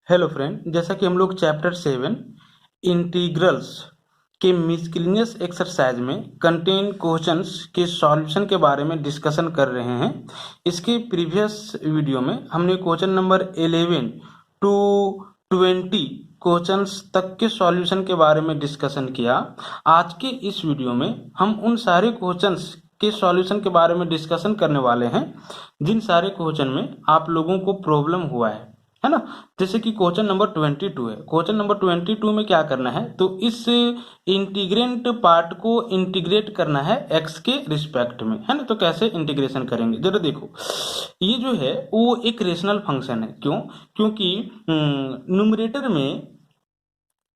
Hello friend, जैसा कि हम लोग चैप्टर 7 इंटीग्रल्स के मिसcellaneous एक्सरसाइज में कंटेन क्वेश्चंस के सॉल्यूशन के बारे में डिस्कशन कर रहे हैं। इसके प्रीवियस वीडियो में हमने क्वेश्चन नंबर 11 टू 20 क्वेश्चंस तक के सॉल्यूशन के बारे में डिस्कशन किया। आज के इस वीडियो में हम उन सारे क्वेश्चंस के सॉल्यूशन के बारे में डिस्कशन करने वाले हैं जिन सारे क्वेश्चन में आप लोगों को प्रॉब्लम हुआ है ना। जैसे कि क्वेश्चन नंबर 22 है। क्वेश्चन नंबर 22 में क्या करना है, तो इस इंटीग्रेंट पार्ट को इंटीग्रेट करना है एक्स के रिस्पेक्ट में, है ना। तो कैसे इंटीग्रेशन करेंगे जरा देखो। ये जो है वो एक रेशनल फंक्शन है। क्यों? क्योंकि न्यूमरेटर में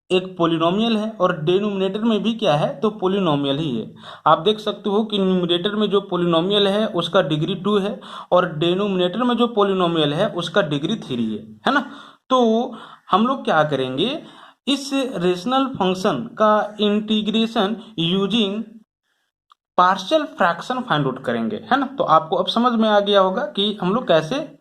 एक पोलिनोमियल है और डिनोमिनेटर में भी क्या है, तो पोलिनोमियल ही है। आप देख सकते हो कि न्यूमरेटर में जो पोलिनोमियल है उसका डिग्री 2 है और डिनोमिनेटर में जो पोलिनोमियल है उसका डिग्री 3 है ना। तो हम लोग क्या करेंगे, इस रेशनल फंक्शन का integration using partial fraction find out करेंगे, है ना। तो आपको अब समझ में आ गया होगा कि हम लोग कैसे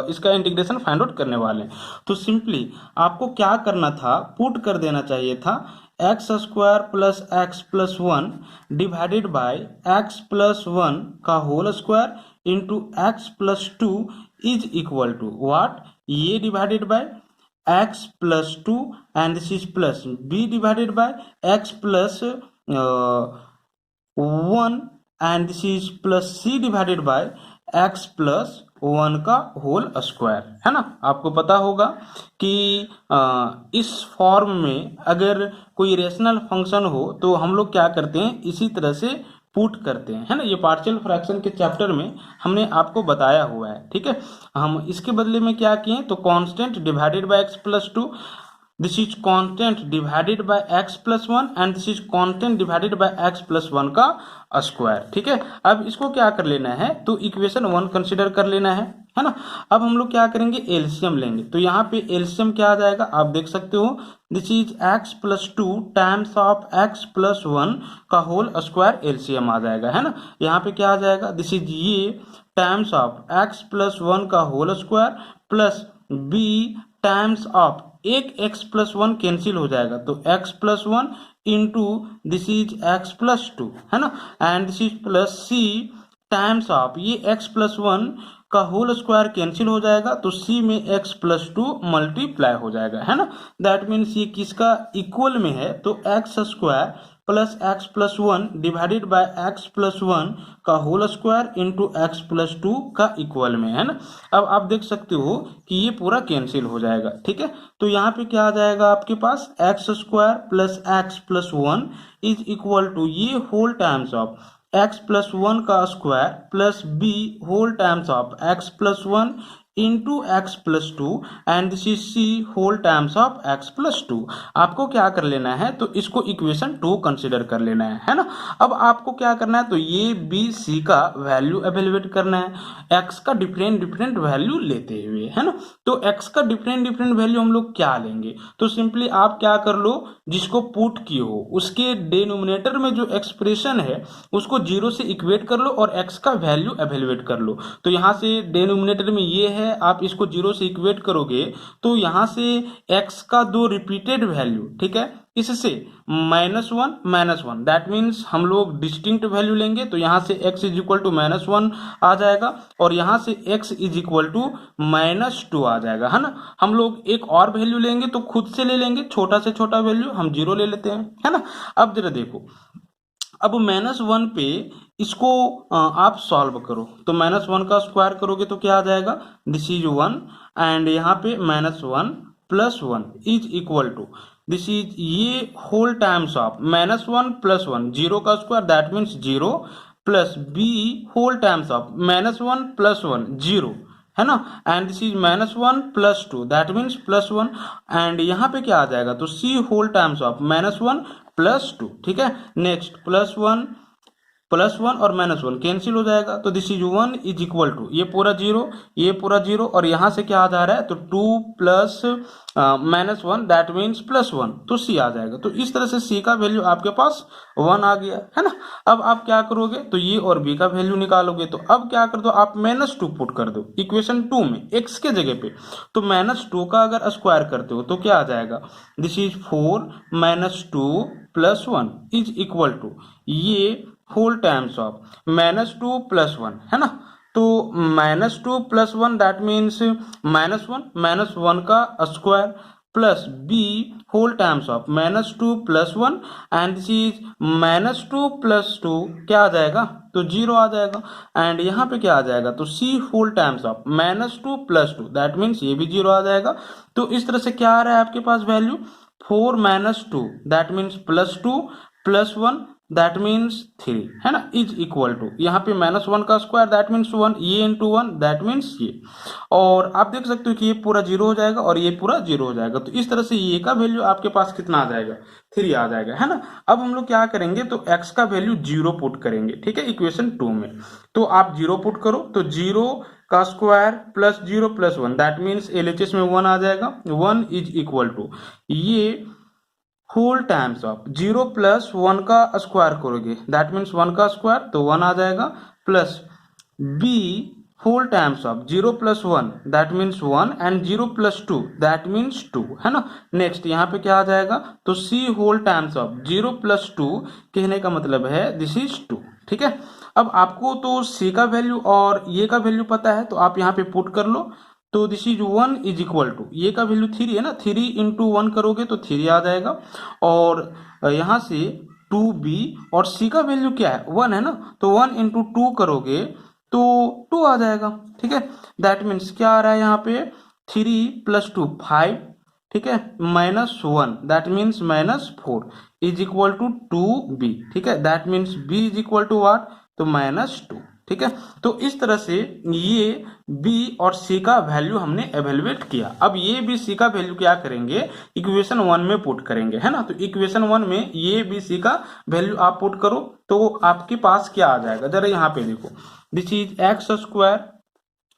इसका इंटीग्रेशन फाइंड आउट करने वाले हैं। तो सिंपली आपको क्या करना था, पुट कर देना चाहिए था x square plus x plus 1 divided by x plus 1 का whole square into x plus 2 is equal to what, A divided by x plus 2 and this is plus B divided by x plus 1 and this is plus C divided by x plus 1 का whole square, है ना। आपको पता होगा कि इस form में अगर कोई रेशनल फंक्शन हो तो हम लोग क्या करते हैं, इसी तरह से पुट करते हैं, है ना। ये पार्शियल फ्रैक्शन के चैप्टर में हमने आपको बताया हुआ है, ठीक है। हम इसके बदले में क्या किए, तो constant divided by x plus 2, this is constant divided by x plus 1 and this is constant divided by x plus 1 का स्क्वायर, ठीक है। अब इसको क्या कर लेना है, तो इक्वेशन 1 कंसीडर कर लेना है ना। अब हम लोग क्या करेंगे, एलसीएम लेंगे। तो यहाँ पे एलसीएम क्या आ जाएगा, आप देख सकते हो, this is x plus 2 times of x plus 1 का होल स्क्वायर एलसीएम आ जाएगा, है ना। यहाँ पे क्या आ जाएगा, दिस इज ये टाइम्स ऑफ x प्लस 1 का whole square plus b times of एक x प्लस 1 कैंसिल हो जाएगा, तो x plus 1 into this is x plus 2, है ना, and this is plus c times of ये x प्लस 1 का होल स्क्वायर कैंसिल हो जाएगा, तो c में x प्लस 2 मल्टीप्लाई हो जाएगा, है ना। दैट मीन्स ये किसका इक्वल में है, तो X square plus x plus 1 divided by x plus 1 का whole square into x plus 2 का इक्वल में, है ना। अब आप देख सकते हो कि ये पूरा कैंसिल हो जाएगा, ठीक है। तो यहाँ पे क्या आ जाएगा आपके पास, x square plus x plus 1 is equal to ये whole times of x plus 1 का square plus B whole times of x plus 1 into x plus 2 and this is C whole times of x plus 2। आपको क्या कर लेना है, तो इसको equation 2 consider कर लेना है ना। अब आपको क्या करना है, तो ये बी सी का वैल्यू एवेल्युएट करना है एक्स का डिफरेंट डिफरेंट वैल्यू लेते हुए, है ना। तो एक्स का डिफरेंट डिफरेंट वैल्यू हम लोग क्या लेंगे, तो सिंपली आप क्या कर लो, जिसको पुट किए हो उसके डिनोमिनेटर में जो एक्सप्रेशन है उसको जीरो से इक्वेट कर लो और एक्स का वैल्यू एवेल्युएट कर लो। तो यहाँ से डिनोमिनेटर में ये है, आप इसको जीरो से इक्वेट करोगे तो यहाँ से x का दो रिपीटेड वैल्यू, ठीक है, इससे -1 दैट मीन्स हम लोग डिस्टिंक्ट वैल्यू लेंगे। तो यहाँ से x इज इक्वल टू -1 आ जाएगा और यहाँ से x इज इक्वल टू -2 आ जाएगा, है ना। हम लोग एक और वैल्यू लेंगे तो खुद से ले लेंगे, छोटा से छोटा वैल्यू हम 0 ले लेते हैं, है ना। अब जरा देखो, अब -1 पे इसको आप सॉल्व करो, तो -1 का स्क्वायर करोगे तो क्या आ जाएगा, दिस इज 1 एंड यहाँ पे -1 plus 1 is equal to this is ये होल टाइम्स ऑफ -1 प्लस 1 0 का square that means 0 plus B whole times of -1 plus 1 0, है ना, and this is -1 plus 2 that means plus 1 and यहाँ पे क्या आ जाएगा, तो C whole times of -1 plus 2, ठीक है। नेक्स्ट प्लस 1 +1 और -1 कैंसिल हो जाएगा, तो this is 1 is equal to ये पूरा जीरो, ये पूरा जीरो, और यहाँ से क्या आ जा रहा है, तो 2 प्लस -1 दैट मीन्स +1, तो सी आ जाएगा। तो इस तरह से सी का वैल्यू आपके पास 1 आ गया है ना। अब आप क्या करोगे, तो ये और बी का वैल्यू निकालोगे, तो अब क्या कर दो, आप -2 पुट कर दो इक्वेशन 2 में x के जगह पे। तो -2 का अगर स्क्वायर करते हो तो क्या आ जाएगा, this is 4 -2 + 1 is equal to ये होल टाइम्स ऑफ -2 + 1 है ना। तो -2 + 1 दैट मीन्स -1 का square plus B whole times of -2 + 1 and this is -2 + 2 क्या आ जाएगा, तो 0 आ जाएगा। एंड यहाँ पे क्या आ जाएगा, तो C whole times of -2 + 2 that means ये भी 0 आ जाएगा। तो इस तरह से क्या आ रहा है आपके पास value, 4 - 2 that means +2 + 1 that means 3 है ना, इज इक्वल टू यहाँ पे -1 का स्क्वायर दैट मीन्स 1, ये इंटू 1 दैट मीन्स ये। और आप देख सकते हो कि ये पूरा 0 हो जाएगा और ये पूरा 0 हो जाएगा। तो इस तरह से ये का वैल्यू आपके पास कितना आ जाएगा, 3 आ जाएगा है ना। अब हम लोग क्या करेंगे, तो x का वैल्यू 0 पुट करेंगे, ठीक है, इक्वेशन 2 में। तो आप 0 पुट करो, तो 0 का square plus 0 + 1 that means LHS में 1 आ जाएगा, 1 इज इक्वल टू ये होल टाइम्स ऑफ 0 + 1 का स्क्वायर करोगे दैट मीन्स 1 का स्क्वायर, तो 1 आ जाएगा, plus B whole times of 0 + 1 that means 1 and 0 + 2 that means 2 है ना। नेक्स्ट यहाँ पे क्या आ जाएगा, तो सी होल टाइम्स ऑफ 0 + 2 कहने का मतलब है दिस इज 2, ठीक है। अब आपको तो सी का वैल्यू और ये का वैल्यू पता है, तो आप यहाँ पे पुट कर लो, तो this is 1 is equal to ये का वैल्यू 3 है ना, 3 × 1 करोगे तो 3 आ जाएगा। और यहाँ से 2b और c का वैल्यू क्या है, 1 है ना, तो 1 × 2 करोगे तो 2 आ जाएगा, ठीक है। दैट मीन्स क्या आ रहा है यहाँ पे, 3 + 2 5, ठीक है, -1 that means -4 is equal to 2b, ठीक है। That means b is equal to what, तो -2, ठीक है। तो इस तरह से ये b और c का वैल्यू हमने एवेलुएट किया। अब ये b c का वैल्यू क्या करेंगे, इक्वेशन 1 में पुट करेंगे है ना। तो इक्वेशन 1 में ये b c का वैल्यू आप पुट करो, तो आपके पास क्या आ जाएगा, जरा यहाँ पे देखो, this is x²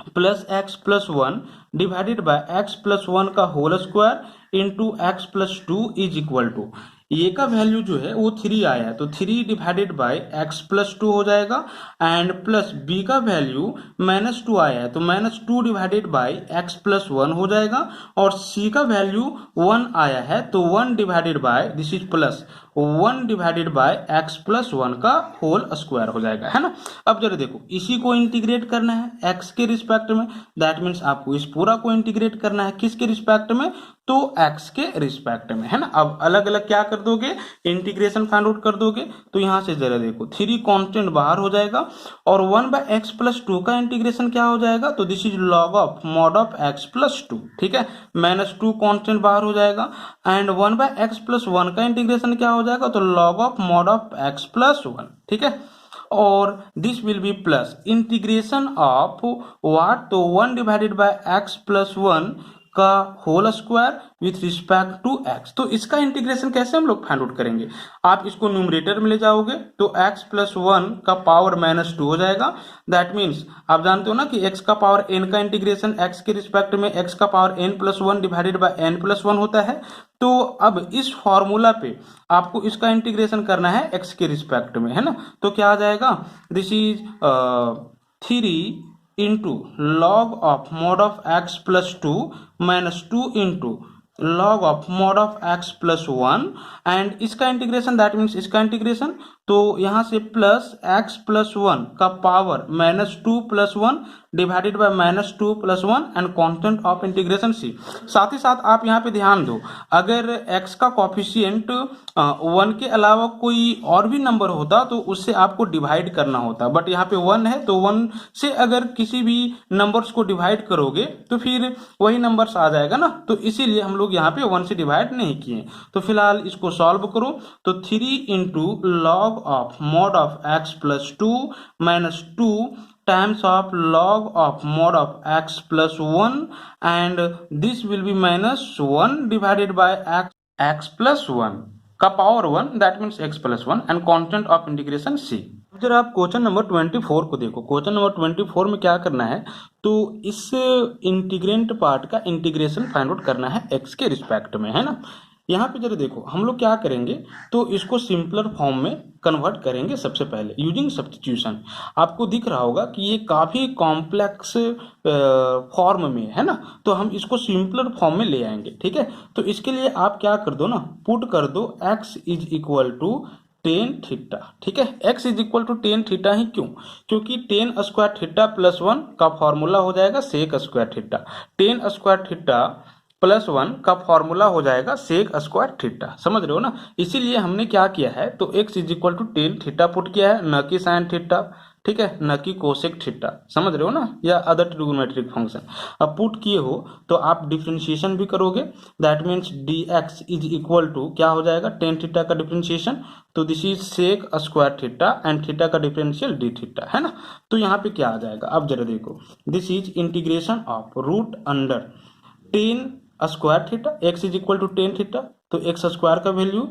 plus x + 1 divided by x + 1 का whole square into x + 2 is equal to ये का वैल्यू जो है वो 3 आया है, तो 3 डिवाइडेड बाय x + 2 हो जाएगा, एंड प्लस b का वैल्यू -2 आया है, तो -2 डिवाइडेड बाय x + 1 हो जाएगा, और c का वैल्यू 1 आया है, तो 1 divided by this is plus 1 divided by x + 1 का होल स्क्वायर हो जाएगा है ना। अब जरा देखो, इसी को इंटीग्रेट करना है x के रिस्पेक्ट में, दैट मीन्स आपको इस पूरा को इंटीग्रेट करना है किसके रिस्पेक्ट में, तो x के रिस्पेक्ट में है ना। अब अलग अलग क्या कर दोगे, इंटीग्रेशन फाइंड आउट कर दोगे, तो यहां से जरा देखो 3 कांस्टेंट बाहर हो जाएगा, और 1/x + 2 का इंटीग्रेशन क्या हो जाएगा, तो this is log of mod of x + 2, ठीक है, -2 कांस्टेंट बाहर हो जाएगा, एंड 1/x + 1 का इंटीग्रेशन क्या हो जाएगा, तो log of mod of x + 1, ठीक है। और this will be plus integration of what, तो 1 डिवाइडेड बाय x + 1 का whole square with respect to x। तो इसका इंटीग्रेशन कैसे हम लोग फाइंड आउट करेंगे, आप इसको न्यूमरेटर में ले जाओगे, तो x + 1 का पावर -2 हो जाएगा। दैट मीन्स आप जानते हो ना कि x का पावर n का इंटीग्रेशन x के रिस्पेक्ट में x का power n + 1 divided by n + 1 होता है। तो अब इस फॉर्मूला पे आपको इसका इंटीग्रेशन करना है x के रिस्पेक्ट में है ना। तो क्या आ जाएगा, this is 3 into log of mod of x + 2 - 2 into log of mod of x + 1, and इसका इंटीग्रेशन दैट मीन्स इसका इंटीग्रेशन, तो यहाँ से प्लस x + 1 का power -2 + 1 divided by -2 + 1 and constant of integration c। साथ ही साथ आप यहाँ पे ध्यान दो, अगर x का कॉफिशिएंट 1 के अलावा कोई और भी नंबर होता तो उससे आपको डिवाइड करना होता, बट यहाँ पे 1 है, तो 1 से अगर किसी भी नंबर्स को डिवाइड करोगे तो फिर वही नंबर्स आ जाएगा ना, तो इसीलिए हम लोग यहाँ पे 1 से डिवाइड नहीं किए। तो फिलहाल इसको सॉल्व करो, तो 3 × log of mod of x + 2 - 2 times of log of mod of x + 1, and this will be -1 divided by x + 1 का power 1 that means x + 1 and constant of integration c। जरा आप क्वेश्चन नंबर 24 को देखो। Question number 24 में क्या करना है, तो इस इंटीग्रेंट पार्ट का इंटीग्रेशन फाइंड आउट करना है एक्स के रिस्पेक्ट में, है ना। यहाँ पे जरा देखो हम लोग क्या करेंगे, तो इसको सिंपलर फॉर्म में कन्वर्ट करेंगे सबसे पहले यूजिंग सब्स्टिट्यूशन। आपको दिख रहा होगा कि ये काफ़ी कॉम्प्लेक्स फॉर्म में है ना, तो हम इसको सिंपलर फॉर्म में ले आएंगे, ठीक है। तो इसके लिए आप क्या कर दो ना, पुट कर दो x is equal to tan theta, ठीक है। x is equal to tan theta ही क्यों, क्योंकि टेन स्क्वायर थीटा प्लस 1 का फॉर्मूला हो जाएगा sec square theta, tan square theta plus 1 का फॉर्मूला हो जाएगा सेक स्क्वायर थीटा, समझ रहे हो ना। इसीलिए हमने क्या किया है, तो x is equal to tan theta put किया है, न कि साइन थीटा, ठीक है, न कि कोसेक थीटा, समझ रहे हो ना, या अदर ट्रिग्नोमेट्रिक फंक्शन। अब पुट किए हो तो आप डिफरेंशिएशन भी करोगे, that means dx is equal to क्या हो जाएगा, टेन थीटा का डिफरेंशिएशन, तो this is sec square theta and theta का डिफरेंशियल डी थीटा, है ना। तो यहाँ पे क्या आ जाएगा, अब जरा देखो, this is integration of root under tan square theta, X is equal to tan theta, तो एक्स स्क्वायर का value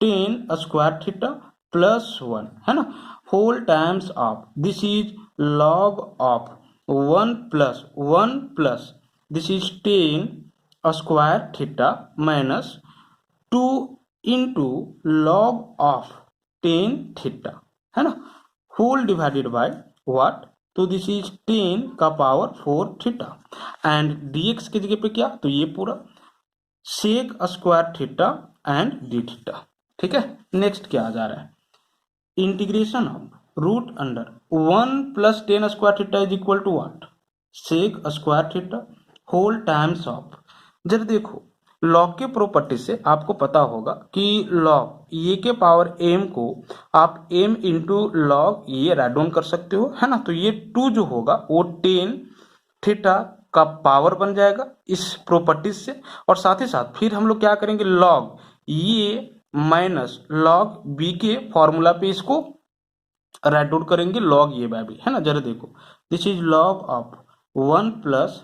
tan square theta plus 1, है ना, whole times of this is log of 1 plus this is tan square theta minus 2 into log of tan theta, है ना, whole divided by what, तो this is 10 का power 4 theta and dx की जगह पे क्या, तो ये पूरा sec square theta and D theta, ठीक है। नेक्स्ट क्या आ जा रहा है, integration of root under 1 plus tan square theta is equal to what, sec square theta whole times of, जरा देखो लॉग के प्रॉपर्टी से आपको पता होगा कि लॉग ये के पावर m को आप m इंटू लॉग ये राइट डाउन कर सकते हो, है ना। तो ये 2 जो होगा वो टेन थीटा का पावर बन जाएगा इस प्रॉपर्टी से, और साथ ही साथ फिर हम लोग क्या करेंगे, log a minus log b के फॉर्मूला पे इसको राइट डाउन करेंगे, लॉग ये बाय बी, है ना। जरा देखो this is log of 1 plus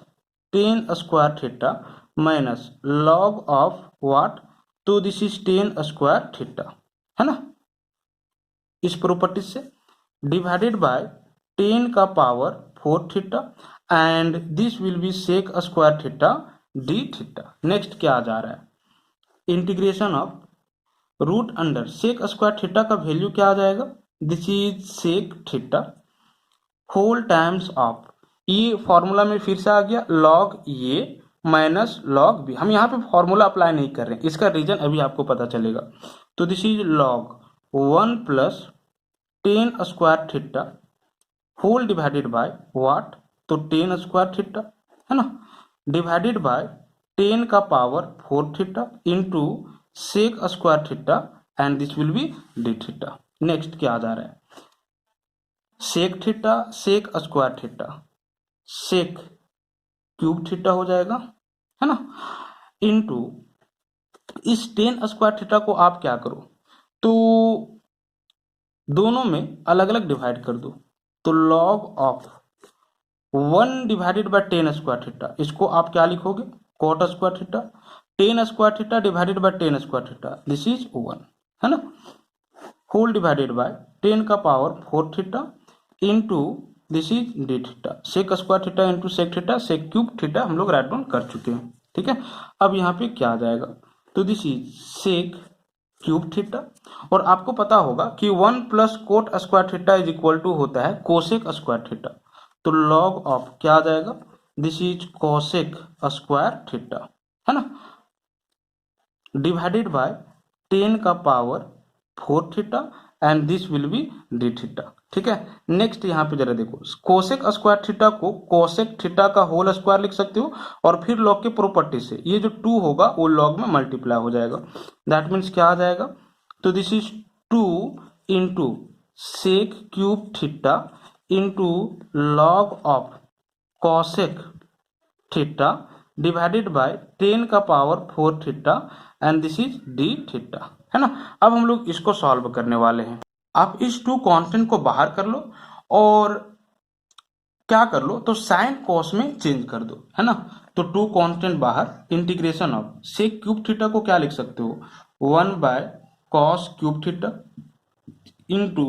tan square theta minus log of what, तो this is tan square theta, है ना, इस प्रॉपर्टी से डिवाइडेड बाय टेन का power 4 theta and this will be sec square theta d theta. Next क्या आ जा रहा है, integration of root under sec square theta का वैल्यू क्या आ जाएगा, this is sec theta whole times of, ये फॉर्मूला में फिर से आ गया log a minus log B, हम यहाँ पे फॉर्मूला अप्लाई नहीं कर रहे हैं, इसका रीजन अभी आपको पता चलेगा। तो this is log 1 plus tan square theta whole divided by what, तो टेन स्क्वायर थीटा, है ना, डिवाइडेड बाय टेन का power 4 theta into sec square theta and this will be D theta. Next क्या आ जा रहा है, sec theta sec square theta sec cube theta हो जाएगा, है ना, इंटू इस टेन स्क्वायर थीटा को आप क्या करो, तो दोनों में अलग अलग डिवाइड कर दो, तो log of 1 divided by tan square theta, इसको आप क्या लिखोगे, cot square theta, tan square theta divided by tan square theta, this is 1, है ना, होल डिवाइडेड बाय टेन का power 4 theta into this is D theta, sec square theta into sec theta sec cube theta हम लोग right down कर चुके हैं, ठीक है। अब यहाँ पे क्या आ जाएगा, तो this is sec cube theta, और आपको पता होगा कि 1 प्लस cot square theta is equal to होता है कोसेक स्क्वायर थीटा, तो लॉग ऑफ क्या आ जाएगा, this is cosec square theta, है ना, डिवाइडेड बाय टेन का power 4 theta and this will be D theta, ठीक है। नेक्स्ट यहाँ पे जरा देखो, कोसेक स्क्वायर थीटा को कोसेक थीटा का होल स्क्वायर लिख सकते हो, और फिर लॉग के प्रॉपर्टी से ये जो 2 होगा वो लॉग में मल्टीप्लाई हो जाएगा, दैट मीन्स क्या आ जाएगा, तो this is 2 into sec cube theta into log of cosec theta divided by tan का power 4 theta and this is D theta, है ना। अब हम लोग इसको सॉल्व करने वाले हैं, आप इस 2 कांस्टेंट को बाहर कर लो और क्या कर लो, तो साइन कॉस में चेंज कर दो, है ना। तो 2 कांस्टेंट बाहर, integration of sec cube theta को क्या लिख सकते हो, 1 by cos cube theta into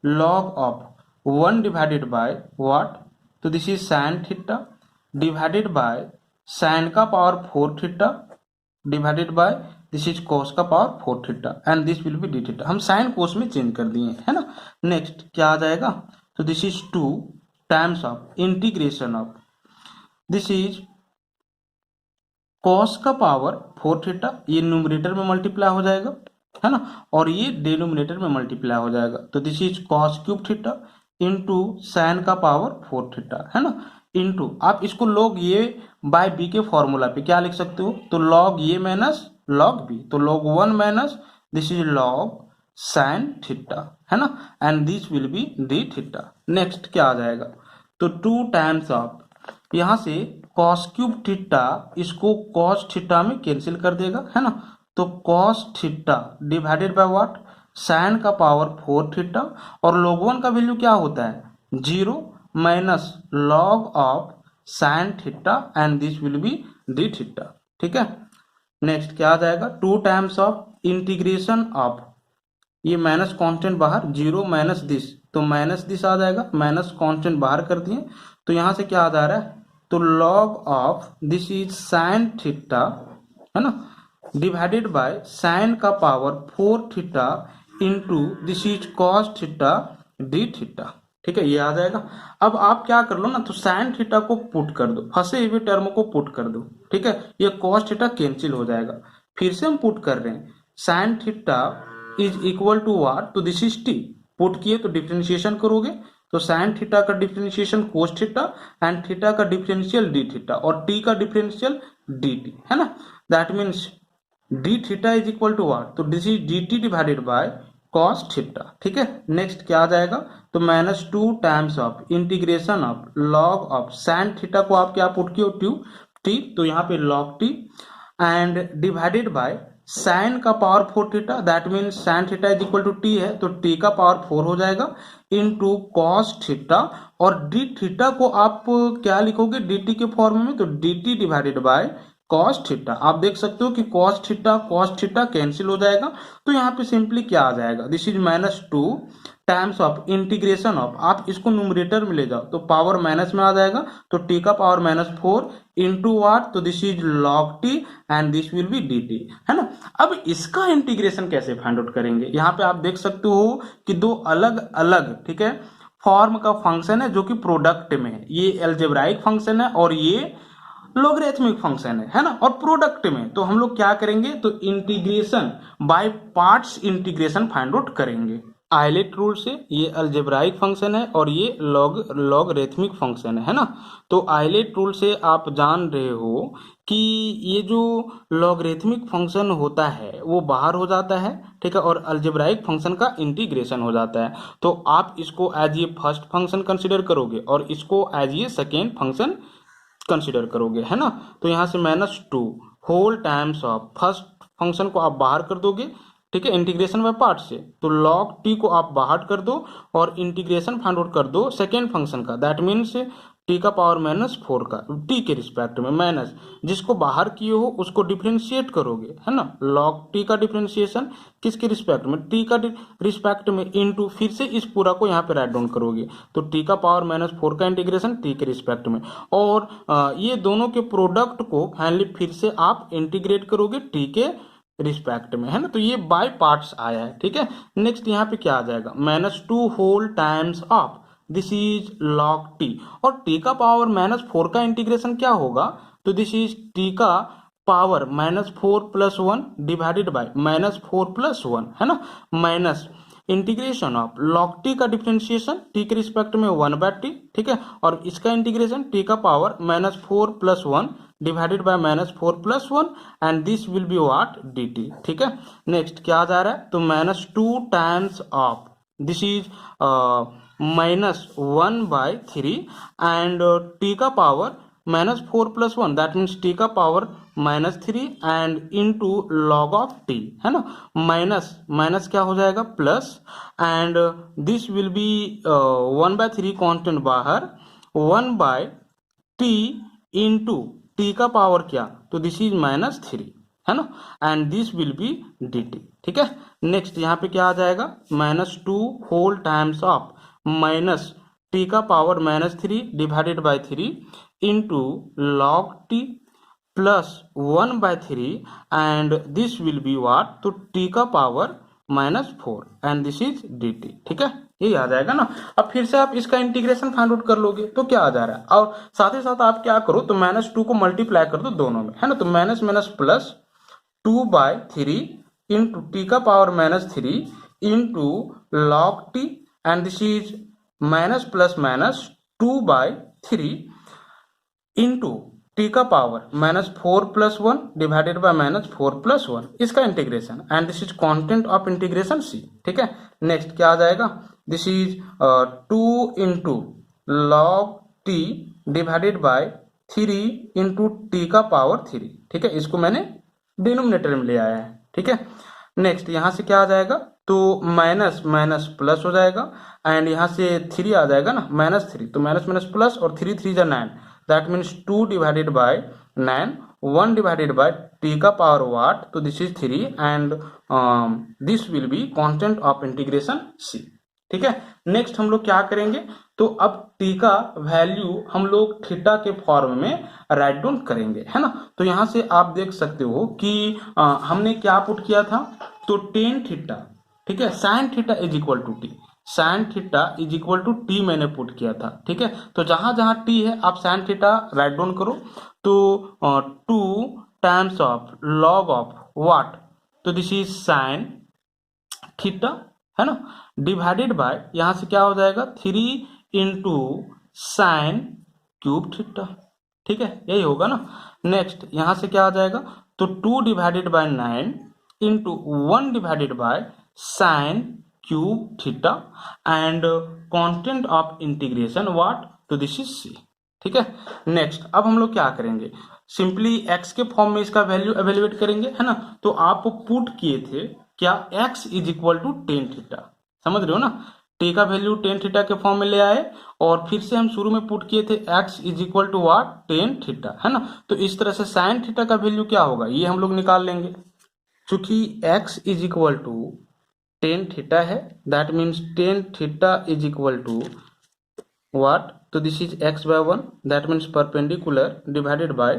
log of 1 divided by what? तो this is sine theta divided by sine का power 4 theta divided by this is cos का power 4 theta and this will be D theta. हम sine cos में change कर दिए है ना। Next क्या आ जाएगा? तो this is 2 times of integration of this is cos का पावर 4 थीटा, ये न्यूमरेटर में मल्टीप्लाई हो जाएगा है ना, और ये डिनोमिनेटर में मल्टीप्लाई हो जाएगा। तो this is cos cube theta into sine का पावर 4 थीटा है ना, इंटू आप इसको log ए बाय बी के फॉर्मूला पे क्या लिख सकते हो? तो log ए माइनस log बी, तो log 1 minus this is log sine theta है ना, and this will be D theta. Next क्या आ जाएगा? तो 2 टाइम्स ऑफ यहां से कॉस क्यूब थीटा इसको कॉस थीटा में कैंसिल कर देगा है ना, तो cos theta divided by what? Sine का पावर 4 थीटा, और log 1 का वैल्यू क्या होता है? 0 minus log of sine theta and this will be D theta. ठीक है, नेक्स्ट क्या आ जाएगा? 2 टाइम्स ऑफ इंटीग्रेशन ऑफ, ये माइनस कांस्टेंट बाहर, 0 माइनस दिस, तो माइनस दिस आ जाएगा, माइनस कांस्टेंट बाहर कर दिए, तो यहां से क्या आ जा रहा है? तो log of this is sine theta है ना डिवाइडेड बाय साइन का power 4 theta into this is cos theta d theta. ठीक है, ये आ जाएगा। अब आप क्या कर लो ना, तो साइन थीटा को पुट कर दो, फंसे हुए टर्म को पुट कर दो। ठीक है, ये कॉस थीटा कैंसिल हो जाएगा। फिर से हम पुट कर रहे हैं, sine theta is equal to what? तो दिस इज टी, पुट किए तो डिफरेंशिएशन करोगे, तो साइन थीटा का differentiation cos theta and theta का डिफरेंशियल डी थीटा और टी का डिफरेंशियल डी टी है ना। That means d theta is equal to what? तो this is d t divided by cos theta. ठीक है, नेक्स्ट क्या आ जाएगा? तो -2 times of integration of log of sine theta को आप क्या पुट किए? टी, तो यहाँ पे log t and divided by sine का power 4 theta, that means sine theta is equal to t है, तो टी का पावर 4 हो जाएगा इनटू कॉस थीटा, और डी थीटा को आप क्या लिखोगे डी टी के फॉर्म में? तो D t divided by cos theta. आप देख सकते हो कि कॉस थीटा कैंसिल हो जाएगा, तो यहाँ पे सिंपली क्या आ जाएगा? This is -2 times of integration of, आप इसको न्यूमरेटर में ले जाओ तो पावर माइनस में आ जाएगा, तो टी का पावर -4 इंटू वाट? तो this is log t and this will be d t है ना। अब इसका इंटीग्रेशन कैसे फाइंड आउट करेंगे? यहाँ पे आप देख सकते हो कि दो अलग अलग, ठीक है, फॉर्म का फंक्शन है जो कि प्रोडक्ट में है। ये अलजेब्राइक फंक्शन है और ये लोगरिथमिक फंक्शन है ना। और प्रोडक्ट में तो हम लोग क्या करेंगे? तो integration by parts integration find out करेंगे आइलेट रूल से। ये अलजेब्राइक फंक्शन है और ये लॉगरिथमिक फंक्शन है ना। तो आइलेट रूल से आप जान रहे हो कि ये जो लॉगरिथमिक फंक्शन होता है वो बाहर हो जाता है, ठीक है, और अलजेब्राइक फंक्शन का इंटीग्रेशन हो जाता है। तो आप इसको एज ये फर्स्ट फंक्शन कंसिडर करोगे और इसको एज ये सेकेंड फंक्शन कंसिडर करोगे है ना। तो यहाँ से -2 whole times of first function को आप बाहर कर दोगे, ठीक है, इंटीग्रेशन बाय पार्ट से, तो log t को आप बाहर कर दो और इंटीग्रेशन फाइंड आउट कर दो सेकेंड फंक्शन का, दैट मीन्स t का पावर -4 का t के रिस्पेक्ट में माइनस, जिसको बाहर किए हो उसको डिफ्रेंशिएट करोगे है ना। log t का डिफ्रेंशिएशन किसके रिस्पेक्ट में? t का रिस्पेक्ट में, इनटू फिर से इस पूरा को यहाँ पे राइट डाउन करोगे, तो t का पावर -4 का इंटीग्रेशन t के रिस्पेक्ट में, और ये दोनों के प्रोडक्ट को फाइनली फिर से आप इंटीग्रेट करोगे t के रिस्पेक्ट में है ना। तो ये बाय पार्ट्स आया है, ठीक है। नेक्स्ट यहाँ पे क्या आ जाएगा? -2 whole times of this is log t, और t का पावर -4 का इंटीग्रेशन क्या होगा? तो दिस इज t का पावर -4 + 1 डिवाइडेड बाय -4 + 1 है ना, minus integration of log t का डिफरेंशिएशन t के रिस्पेक्ट में 1/t, ठीक है, और इसका इंटीग्रेशन t का power -4 + 1 divided by -4 + 1 and this will be what? dt, ठीक है। नेक्स्ट क्या आ जा रहा है? तो -2 times of this is -1/3 and t का पावर -4 + 1, दैट मीन्स t का power -3 and into log of t है ना, माइनस क्या हो जाएगा? Plus, and this will B 1/3 constant बाहर, 1/t इंटू t का पावर क्या? तो दिस इज -3 है ना, and this will be d t. ठीक है, नेक्स्ट यहाँ पे क्या आ जाएगा, -2 whole times of minus t का power -3 divided by 3 into log t plus 1/3 and this will be what, तो टी का power -4 and this is d t. ठीक है, यही आ जाएगा ना। अब फिर से आप इसका इंटीग्रेशन फाइंड आउट कर लोगे तो क्या आ जा रहा है, और साथ ही साथ आप क्या करो तो -2 को मल्टीप्लाई कर दो दोनों में, है ना, तो minus minus plus 2/3 into t का power -3 into log t and this is minus plus minus 2/3 into t का पावर -4 + 1 डिवाइडेड बाय -4 + 1, इसका integration and this is constant of integration C. ठीक है, नेक्स्ट क्या आ जाएगा, this is 2 into log t divided by 3 into t का power 3। ठीक है, इसको मैंने डिनोमिनेटर में ले आया है। ठीक है, नेक्स्ट यहाँ से क्या आ जाएगा, तो माइनस माइनस प्लस हो जाएगा एंड यहाँ से 3 आ जाएगा ना, -3, तो माइनस माइनस प्लस और 3 3 जा 9, that means 2 divided by 9, 1 divided by t का पावर वाट, तो this is 3 and this will be constant of integration C. ठीक है, नेक्स्ट हम लोग क्या करेंगे, तो अब टी का वैल्यू हम लोग थीटा के फॉर्म में राइट डाउन करेंगे, है ना। तो यहाँ से आप देख सकते हो कि हमने क्या पुट किया था, तो टेन थीटा, ठीक है, sine theta is equal to T, sine theta is equal to T मैंने पुट किया था। ठीक है, तो जहां जहां टी है आप साइन थीटा राइट डाउन करो, तो 2 times of log of what, तो दिस इज साइन थीटा, है ना, डिवाइडेड बाय यहां से क्या हो जाएगा 3 इंटू साइन क्यूब थीटा। ठीक है, यही होगा ना। नेक्स्ट यहां से क्या आ जाएगा, तो 2 divided by 9 into 1 divided by sine cube theta and constant of integration what, तो दिस इज सी। ठीक है, नेक्स्ट अब हम लोग क्या करेंगे, सिंपली x के फॉर्म में इसका वैल्यू एवेल्युएट करेंगे, है ना। तो आप पुट किए थे क्या, x is equal to tan theta, समझ रहे हो ना, टी का वैल्यू टेन थीटा के फॉर्म में ले आए और फिर से हम शुरू में पुट किए थे x is equal to what, ten theta, है ना। तो इस तरह से साइन थीटा का वैल्यू क्या होगा ये हम लोग निकाल लेंगे, चूंकि x is equal to tan theta है, that means tan theta is equal to what, तो this is x/1, that means perpendicular divided by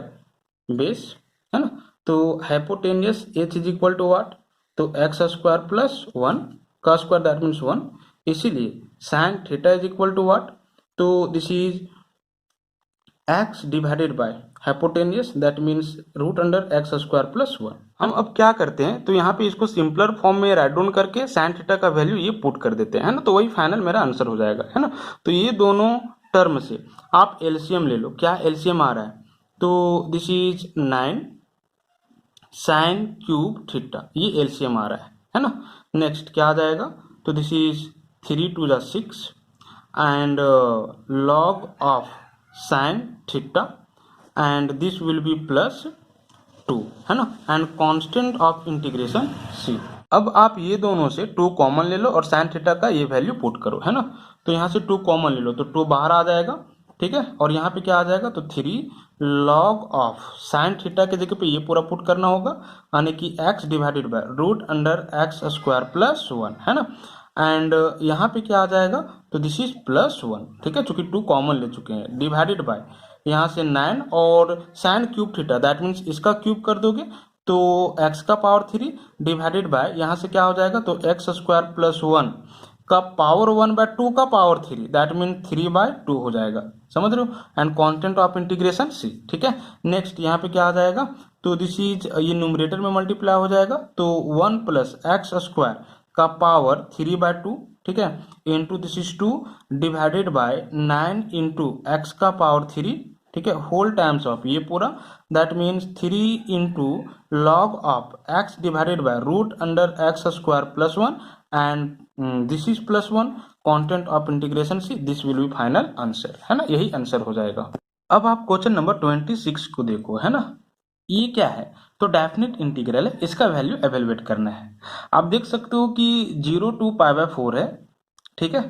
base, है ना। तो hypotenuse h is equal to what, तो x² + 1 का स्क्वायर, दैट मीन्स 1, इसीलिए sine theta is equal to what, तो this is x divided by hypotenuse, that means √x² + 1। हम अब क्या करते हैं, तो यहाँ पे इसको सिंपलर फॉर्म में राइट डाउन करके साइन थीटा का वैल्यू ये पुट कर देते हैं, है ना, तो वही फाइनल मेरा आंसर हो जाएगा, है ना। तो ये दोनों टर्म से आप एलसीएम ले लो, क्या एलसीएम आ रहा है, तो this is 9 sine cube theta, ये एलसीएम आ रहा है ना। नेक्स्ट क्या आ जाएगा, तो दिस इज 3 2 जा 6 and log of sine theta and this will B +2, है ना, एंड कांस्टेंट ऑफ इंटीग्रेशन सी। अब आप ये दोनों से 2 कॉमन ले लो और साइन थीटा का ये वैल्यू पुट करो, है ना। तो यहाँ से 2 कॉमन ले लो तो 2 बाहर आ जाएगा, ठीक है, और यहाँ पे क्या आ जाएगा, तो 3 लॉग ऑफ साइन थीटा के जगह पे ये पूरा पुट करना होगा, यानी कि x डिवाइडेड बाय √x² + 1, है ना, एंड यहाँ पे क्या आ जाएगा, तो दिस इज +1, ठीक है, चूंकि 2 कॉमन ले चुके हैं, डिवाइडेड बाय यहाँ से 9 और sine cube theta, that means इसका क्यूब कर दोगे तो x का पावर 3 डिवाइडेड बाय यहाँ से क्या हो जाएगा, तो x² + 1 का पावर 1/2 का पावर 3, दैट मीन 3/2 हो जाएगा, समझ रहे हो, and constant of integration C. ठीक है, नेक्स्ट यहाँ पे क्या आ जाएगा, तो दिस इज ये न्यूमरेटर में मल्टीप्लाई हो जाएगा, तो 1 + x² का पावर 3/2, ठीक है, into this is 2 divided by 9 into x का पावर 3, ठीक है, होल टाइम्स ऑफ ये पूरा, that means 3 into log of x divided by √x² + 1 and this is +1, constant of integration C, this will be final answer, है ना, यही answer हो जाएगा। अब आप क्वेश्चन नंबर 26 को देखो, है ना, ये क्या है, तो डेफिनेट इंटीग्रल है, इसका वैल्यू एवेल्युएट करना है। आप देख सकते हो कि 0 to π/4 है, ठीक है,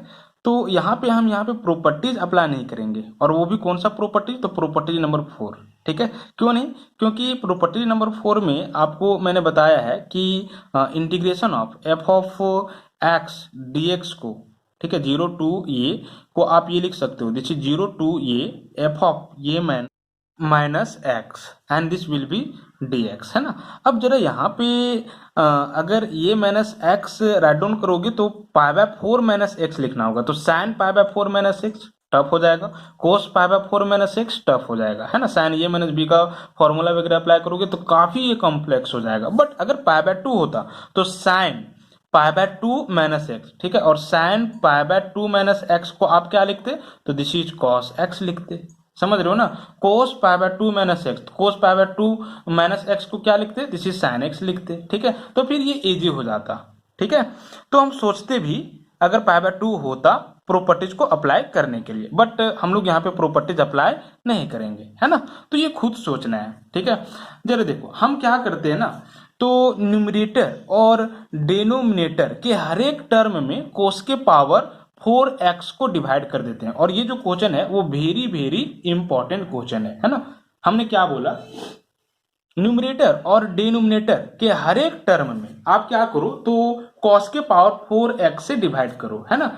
तो यहाँ पे प्रॉपर्टीज अप्लाई नहीं करेंगे, और वो भी कौन सा प्रॉपर्टीज, तो प्रॉपर्टीज नंबर 4। ठीक है, क्यों नहीं, क्योंकि प्रॉपर्टी नंबर 4 में आपको मैंने बताया है कि integration of F of x d x को, ठीक है, 0 टू ए को आप ये लिख सकते हो, this is 0 to a f of ये minus x and this will be d x, है ना। अब जरा यहाँ पे अगर ये माइनस एक्स राइट डाउन करोगे तो पाई बाय 4 माइनस एक्स लिखना होगा, तो sine pi by 4 minus x tough हो जाएगा, cos pi by 4 minus x tough हो जाएगा, है ना। साइन ए माइनस बी का फॉर्मूला वगैरह अप्लाई करोगे तो काफी ये कॉम्प्लेक्स हो जाएगा। बट अगर पाई बाय 2 होता तो sine pi by 2 minus x, ठीक है, और sign pi by 2 minus x को आप क्या लिखते, तो दिस इज कॉस एक्स लिखते, समझ रहे हो ना। Cos pi by 2 minus x, cos pi by 2 minus x को क्या लिखते, दिस इज साइन एक्स लिखते, ठीक है, तो फिर ये इजी हो जाता, ठीक है। तो हम सोचते भी अगर पाई बाय 2 होता प्रॉपर्टीज को अप्लाई करने के लिए, बट हम लोग यहाँ पे प्रॉपर्टीज अप्लाई नहीं करेंगे, है ना। तो ये खुद सोचना है, ठीक है। जरा देखो हम क्या करते हैं ना, तो न्यूमरेटर और डिनोमिनेटर के हर एक टर्म में कोस के पावर 4x को डिवाइड कर देते हैं, और ये जो क्वेश्चन है वो वेरी वेरी इंपॉर्टेंट क्वेश्चन है ना। हमने क्या बोला, न्यूमरेटर और डिनोमिनेटर के हर एक टर्म में आप क्या करो, तो cos के पावर 4x से डिवाइड करो, है ना।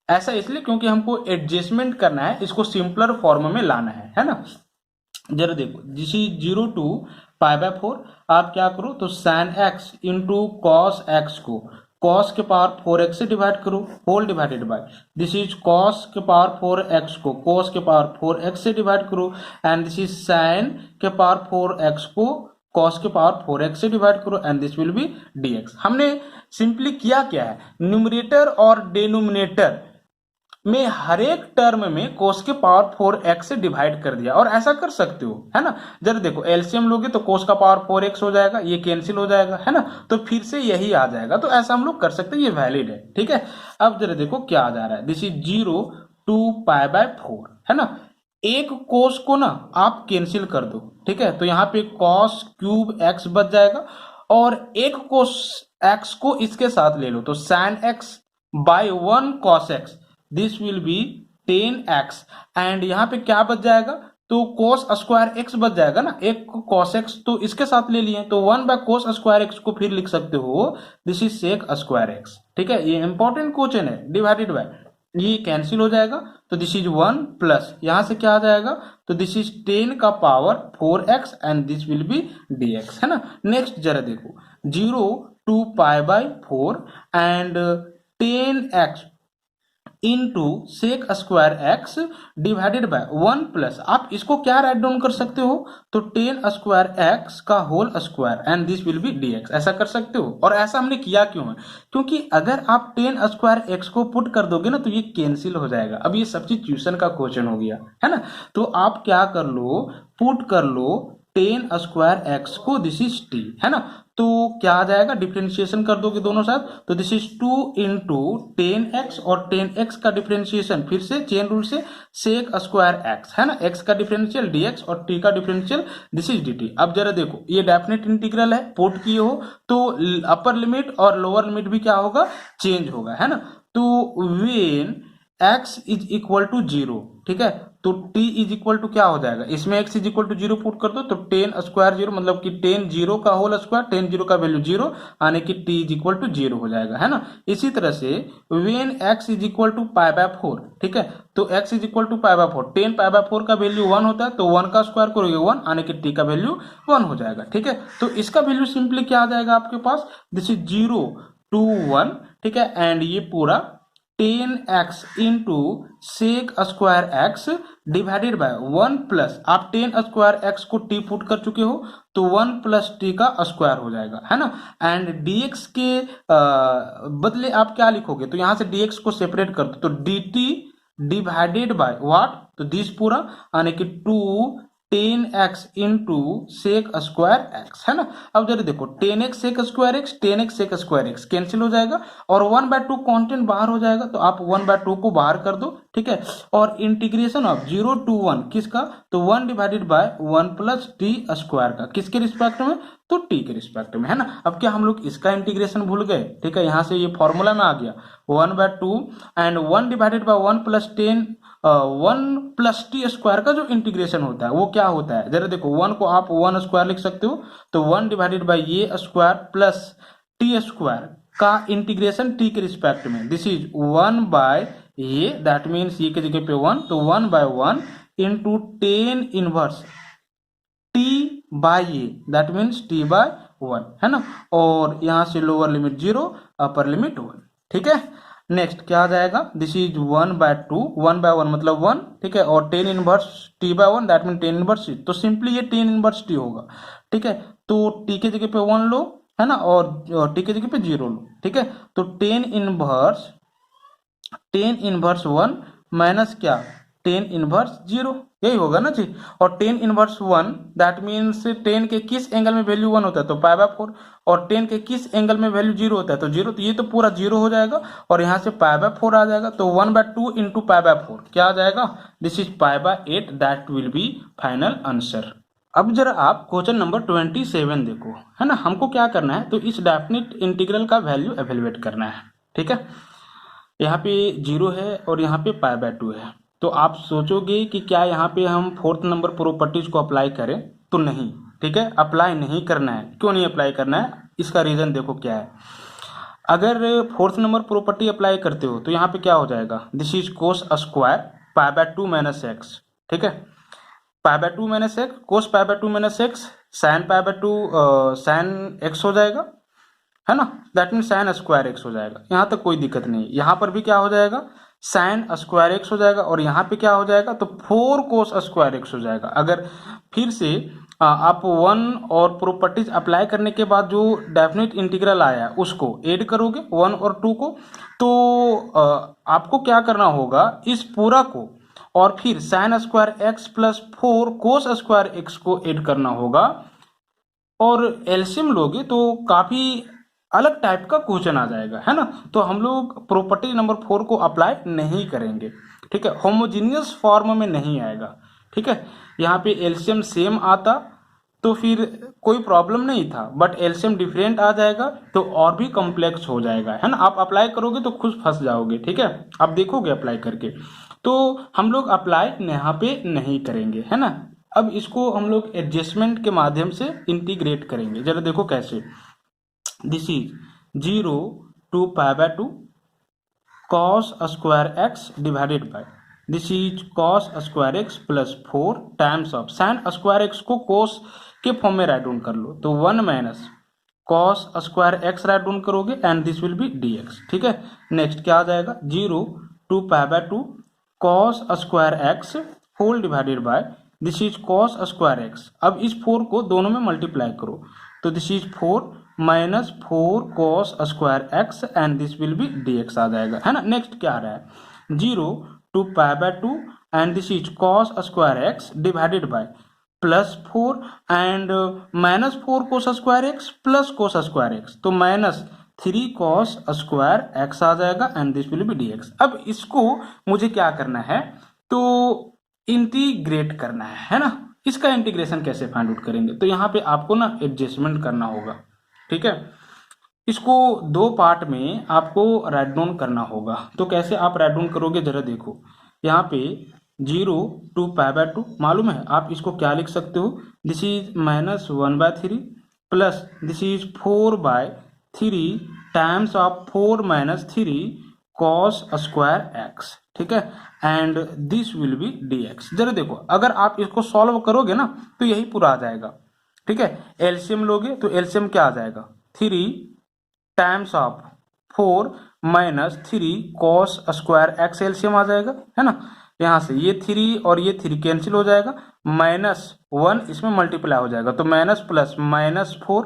ऐसा इसलिए क्योंकि हमको एडजस्टमेंट करना है, इसको सिंपलर फॉर्म में लाना है ना। जरा देखो this is 0 to pi by 4, आप क्या करो, तो sine x into cos x को cos के पावर 4x से डिवाइड करो, whole divided by this is cos के पावर 4x को cos के पावर 4x से डिवाइड करो, एंड दिस इज sin के पावर 4x को cos के पावर 4x से डिवाइड करो, and this will be dx। हमने सिंपली किया क्या है, न्यूमरेटर और डिनोमिनेटर में हर एक टर्म में कोस के पावर 4x से डिवाइड कर दिया, और ऐसा कर सकते हो, है ना। जरा देखो एलसीएम लोगे तो कोस का पावर 4x हो जाएगा, ये कैंसिल हो जाएगा, है ना, तो फिर से यही आ जाएगा, तो ऐसा हम लोग कर सकते हैं, ये वैलिड है, ठीक है। अब जरा देखो क्या आ जा रहा है, this is 0 to pi by 4, है ना। एक कोस को ना आप कैंसिल कर दो, ठीक है, तो यहाँ पे कॉस क्यूब एक्स बच जाएगा, और एक कोस एक्स को इसके साथ ले लो, तो sine x by 1 cos x, this will be 10x, and यहाँ पे क्या बच जाएगा, तो कोस स्क्वायर एक्स बच जाएगा ना, एक कॉस एक्स तो इसके साथ ले लिए, तो 1 बाय कोस स्क्वायर एक्स को फिर लिख सकते हो, this is sec square x, ठीक है। ये इंपॉर्टेंट क्वेश्चन है, डिवाइडेड बाय ये कैंसिल हो जाएगा, तो दिस इज 1 प्लस यहां से क्या आ जाएगा, तो दिस इज 10 का power 4x and this will be dx, है ना। नेक्स्ट जरा देखो 0 to pi by 4 and 10x into sec square x divided by 1 plus, आप इसको क्या राइट डाउन कर सकते हो, तो 10 स्क्वायर एक्स का whole square and this will be dx, ऐसा कर सकते हो। और ऐसा हमने किया क्यों है, क्योंकि अगर आप 10 स्क्वायर एक्स को पुट कर दोगे ना तो ये कैंसिल हो जाएगा। अब ये सब्स्टिट्यूशन का क्वेश्चन हो गया, है ना, तो आप क्या कर लो, पुट कर लो 10 स्क्वायर एक्स को, दिस इज t, है ना, तो क्या आ जाएगा, डिफरेंशिएशन कर दोगे दोनों साथ, तो दिस इज 2 इंटू 10x, और 10x का डिफरेंशिएशन फिर से चेन रूल से सेक स्क्वायर x, है ना, x का डिफरेंशियल dx और t का डिफरेंशियल दिस इज dt। अब जरा देखो ये डेफिनेट इंटीग्रल है, पुट किए हो तो अपर लिमिट और लोअर लिमिट भी क्या होगा, चेंज होगा, है ना। तो when x is equal to 0, ठीक है, तो t इज इक्वल टू क्या हो जाएगा, इसमें x is equal to 0 put कर दो, तो 10 स्क्वायर 0 मतलब कि 10 0 का होल स्क्वायर, 10 0 का वैल्यू 0 आने की t इज इक्वल टू 0 हो जाएगा, है ना। इसी तरह से when x is equal to pi by 4, ठीक है, तो x is equal to pi by 4, 10 pi by 4 का वैल्यू 1 होता है, तो 1 का स्क्वायर करोगे 1 आने की t का वैल्यू 1 हो जाएगा, ठीक है। तो इसका वैल्यू सिंपली क्या आ जाएगा आपके पास, दिस इज 0 टू 1, ठीक है, एंड ये पूरा 10x into sec square x divided by 1 plus, आप 10 स्क्वायर एक्स को t पुट कर चुके हो, तो 1 प्लस t का स्क्वायर हो जाएगा, है ना। एंड dx के बदले आप क्या लिखोगे, तो यहां से dx को सेपरेट कर दो, तो dt डिवाइडेड बाय व्हाट, तो दिस पूरा आने की 2 10x into sec square x, है ना। अब जरा देखो 10x sec square x, 10x sec square x cancel हो जाएगा, और 1/2 कांस्टेंट बाहर हो जाएगा, तो आप 1/2 को बाहर कर दो, ठीक है, और इंटीग्रेशन ऑफ 0 टू 1 किसका, तो 1 divided by 1 plus t square का, किसके रिस्पेक्ट में, तो टी के रिस्पेक्ट में, है ना। अब क्या हम लोग इसका इंटीग्रेशन भूल गए? ठीक है, यहाँ से ये फॉर्मूला में आ गया 1/2 and 1 divided by 1 plus 10 1 plus t square का जो इंटीग्रेशन होता है वो क्या होता है? जरा देखो, 1 को आप 1 स्क्वायर लिख सकते हो, तो 1 डिवाइडेड बाय ये स्क्वायर प्लस टी स्क्वायर का इंटीग्रेशन टी के रिस्पेक्ट में, दिस इज 1 बाय ये, दैट मीन्स ये की जगह पे 1, तो 1 by 1 into 10 inverse t by ये, दैट मीन्स टी बाय 1, है ना। और यहां से लोअर लिमिट 0, अपर लिमिट 1, ठीक है। नेक्स्ट क्या आ जाएगा? दिस इज 1/2, 1 बाय 1 मतलब 1, ठीक है, और 10 inverse t by 1, that mean 10 inverse t, तो सिंपली ये 10 इनवर्स टी होगा, ठीक है। तो टी के जगह पे 1 लो, है ना, और टी के जगह पे 0 लो, ठीक है। तो 10 इनवर्स 1 माइनस क्या, 10 इनवर्स 0, यही होगा ना जी। और 10 इनवर्स 1 दैट मीन्स 10 के किस एंगल में वैल्यू 1 होता है? तो π/4, और 10 के किस एंगल में वैल्यू 0 होता है? तो 0, तो ये तो पूरा 0 हो जाएगा, और यहाँ से π/4 आ जाएगा, तो 1/2 इंटू π/4 क्या आ जाएगा? This is π/8, that will be final answer. अब जरा आप क्वेश्चन नंबर 27 देखो, है ना। हमको क्या करना है? तो इस डेफिनेट इंटीग्रल का वैल्यू एवेलुएट करना है, ठीक है। यहाँ पे 0 है और यहाँ पे π/2 है, तो आप सोचोगे कि क्या यहाँ पे हम फोर्थ नंबर प्रॉपर्टीज को अप्लाई करें? तो नहीं, ठीक है, अप्लाई नहीं करना है। क्यों नहीं अप्लाई करना है? इसका रीजन देखो क्या है। अगर फोर्थ नंबर प्रॉपर्टी अप्लाई करते हो तो यहाँ पे क्या हो जाएगा? This is cos square π/2 minus x, ठीक है, π/2 minus x, cos π/2 minus x, sine π/2 sine x हो जाएगा, है ना, that mean sine square x हो जाएगा। यहाँ तक कोई दिक्कत नहीं। यहाँ पर भी क्या हो जाएगा? साइन स्क्वायर एक्स हो जाएगा, और यहाँ पे क्या हो जाएगा? तो 4 कोस स्क्वायर एक्स हो जाएगा। अगर फिर से आप 1 और प्रॉपर्टीज अप्लाई करने के बाद जो डेफिनेट इंटीग्रल आया है उसको ऐड करोगे 1 और 2 को, तो आपको क्या करना होगा? इस पूरा को और फिर साइन स्क्वायर एक्स प्लस 4 कोस स्क्वायर एक्स को ऐड करना होगा, और एलसीएम लोगे तो काफी अलग टाइप का क्वेश्चन आ जाएगा, है ना। तो हम लोग प्रॉपर्टी नंबर 4 को अप्लाई नहीं करेंगे, ठीक है, होमोजीनियस फॉर्म में नहीं आएगा, ठीक है। यहाँ पे एलसीएम सेम आता तो फिर कोई प्रॉब्लम नहीं था, बट एलसीएम डिफरेंट आ जाएगा तो और भी कॉम्प्लेक्स हो जाएगा, है ना। आप अप्लाई करोगे तो खुद फंस जाओगे, ठीक है, आप देखोगे अप्लाई करके। तो हम लोग अप्लाई यहाँ पे नहीं करेंगे, है ना। अब इसको हम लोग एडजस्टमेंट के माध्यम से इंटीग्रेट करेंगे। जरा देखो कैसे। This is 0 to π/2 cos square x divided by, this is cos square x plus 4 times of sine square x को cos के फॉर्म में राइट डाउन कर लो, तो 1 minus cos square x write down करोगे and this will be dx, ठीक है। Next क्या आ जाएगा? 0 to π/2 cos square x whole divided by, this is cos square x. अब इस 4 को दोनों में मल्टीप्लाई करो, तो this is 4 minus 4 cos square x and this will be dx आ जाएगा, है ना। नेक्स्ट क्या आ रहा है? 0 to π/2 and this is cos square x divided by plus 4 and minus 4 cos square x plus cos square x, तो minus 3 cos square x आ जाएगा and this will be dx। अब इसको मुझे क्या करना है? तो इंटीग्रेट करना है ना। इसका इंटीग्रेशन कैसे फाइंड आउट करेंगे? तो यहाँ पे आपको ना एडजस्टमेंट करना होगा, ठीक है। इसको दो पार्ट में आपको राइट डाउन करना होगा। तो कैसे आप राइट डाउन करोगे? जरा देखो, यहाँ पे 0 to π/2 मालूम है, आप इसको क्या लिख सकते हो? This is -1/3 plus this is 4/3 times of 4 - 3 cos square x, ठीक है, and this will be dx। जरा देखो, अगर आप इसको सॉल्व करोगे ना तो यही पूरा आ जाएगा, ठीक है। एलसीएम लोगे तो एलसीएम क्या आ जाएगा? 3 times of 4 - 3 cos square x LCM आ जाएगा, है ना। यहाँ से ये 3 और ये 3 कैंसिल हो जाएगा, -1 इसमें मल्टीप्लाई हो जाएगा, तो minus plus -4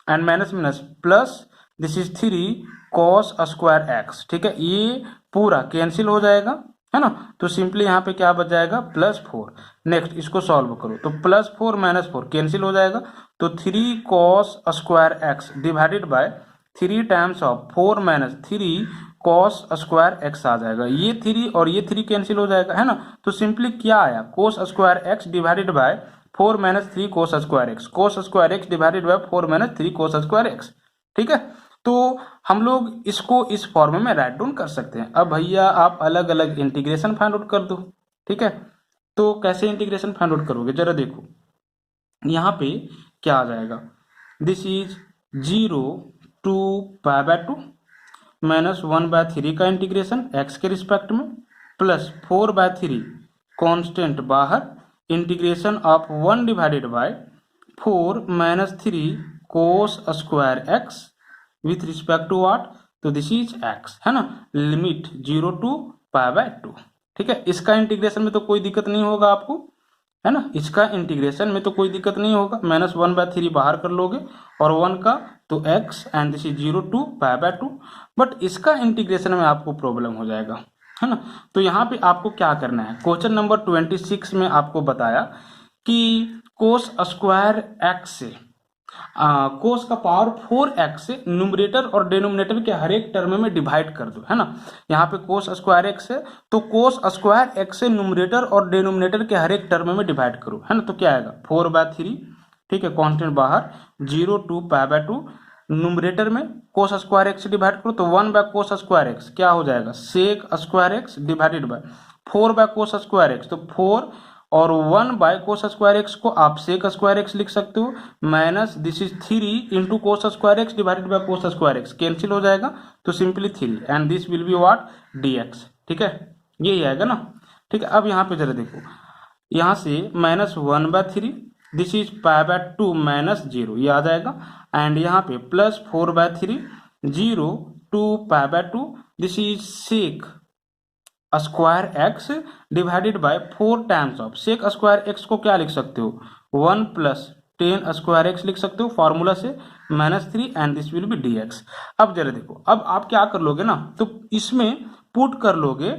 and minus minus plus this is 3 cos square x, ठीक है, ये पूरा कैंसिल हो जाएगा, है ना। तो सिंपली यहाँ पे क्या बच जाएगा? +4। नेक्स्ट इसको सॉल्व करो, तो +4 - 4 कैंसिल हो जाएगा, तो 3 cos square x divided by 3 times of 4 - 3 cos square x आ जाएगा। ये 3 और ये 3 कैंसिल हो जाएगा, है ना। तो सिंपली क्या आया? cos square x divided by 4 minus 3 cos square x, cos square x divided by 4 minus 3 cos square x. ठीक है, तो हम लोग इसको इस फॉर्म में राइट डाउन कर सकते हैं। अब भैया आप अलग अलग इंटीग्रेशन फाइंड आउट कर दो। ठीक है, तो कैसे इंटीग्रेशन फाइंड आउट करोगे जरा देखो, यहाँ पे क्या आ जाएगा, this is 0 to pi by 2 minus 1/3 का इंटीग्रेशन एक्स के रिस्पेक्ट में प्लस 4/3 कांस्टेंट बाहर integration of 1 divided by 4 minus 3 cos square x with respect to what, तो दिस इज एक्स, है ना, लिमिट 0 टू पाई बाय 2। ठीक है, इसका इंटीग्रेशन में तो कोई दिक्कत नहीं होगा आपको, है ना, इसका इंटीग्रेशन में तो कोई दिक्कत नहीं होगा, -1/3 बाहर कर लोगे और 1 का तो x and this is 0 to pi by 2। But इसका इंटीग्रेशन में आपको प्रॉब्लम हो जाएगा, है ना। तो यहाँ पे आपको क्या करना है, क्वेश्चन नंबर 26 में आपको बताया कि कोस स्क्वायर एक्स से कोस का पावर 4x से न्यूमरेटर और डिनोमिनेटर के हर एक टर्म में डिवाइड कर दो, है ना। यहाँ पे कोस स्क्वायर एक्स है तो कोस स्क्वायर एक्स से न्यूमरेटर और डिनोमिनेटर के हर एक टर्म में डिवाइड करो, है ना, तो क्या आएगा 4/3। ठीक है, कांस्टेंट बाहर 0 टू पाई बाय 2, न्यूमरेटर में कोस स्क्वायर एक्स से डिवाइड करो तो 1 बाय कोस स्क्वायर एक्स क्या हो जाएगा, sec square x divided by 4 by cos square x, तो 4 और 1 बाय कोस स्क्वायर एक्स को आप सेक स्क्वायर एक्स लिख सकते हो, minus this is 3 into cos square x divided bye cos square x, cancel हो जाएगा तो simply 3 and this will be what dx। ठीक है, यही आएगा ना। ठीक है, अब यहाँ पे जरा देखो, यहाँ से -1/3 this is pi by 2 minus 0 ये आ जाएगा एंड यहाँ पे plus 4/3 0 to pi by 2 this is sec square x divided by 4 times of sec square x को क्या लिख सकते हो 1 प्लस 10 स्क्वायर एक्स लिख सकते हो फॉर्मूला से -3 and this will be dx। अब जरा देखो, अब आप क्या कर लोगे ना, तो इसमें पुट कर लोगे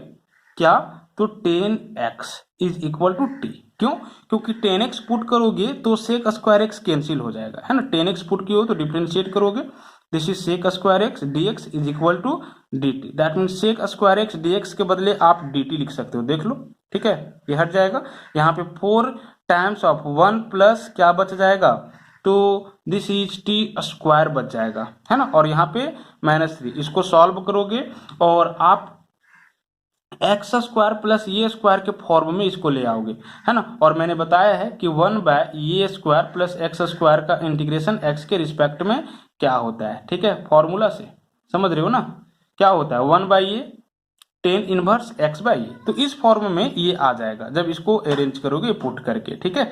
क्या, तो 10x is equal to t। क्यों, क्योंकि 10x पुट करोगे तो सेक स्क्वायर एक्स कैंसिल हो जाएगा, है ना, 10x पुट किए हो तो डिफ्रेंशिएट करोगे, this is sec square x dx is equal to dt, that mean sec square x dx के बदले आप dt लिख सकते हो, देख लो। ठीक है, ये हट जाएगा, यहाँ पे 4 टाइम्स ऑफ 1 प्लस क्या बच जाएगा, तो दिस इज टी स्क्वायर बच जाएगा, है ना, और यहाँ पे -3 इसको सॉल्व करोगे और आप एक्स स्क्वायर प्लस ये स्क्वायर के फॉर्म में इसको ले आओगे, है ना, और मैंने बताया है कि 1 बाय ये स्क्वायर प्लस एक्स स्क्वायर का इंटीग्रेशन एक्स के रिस्पेक्ट में क्या होता है। ठीक है, फॉर्मूला से समझ रहे हो ना, क्या होता है 1 बाई ये 10 इनवर्स एक्स बाई ये, तो इस फॉर्म में ये आ जाएगा जब इसको अरेंज करोगे पुट करके। ठीक है,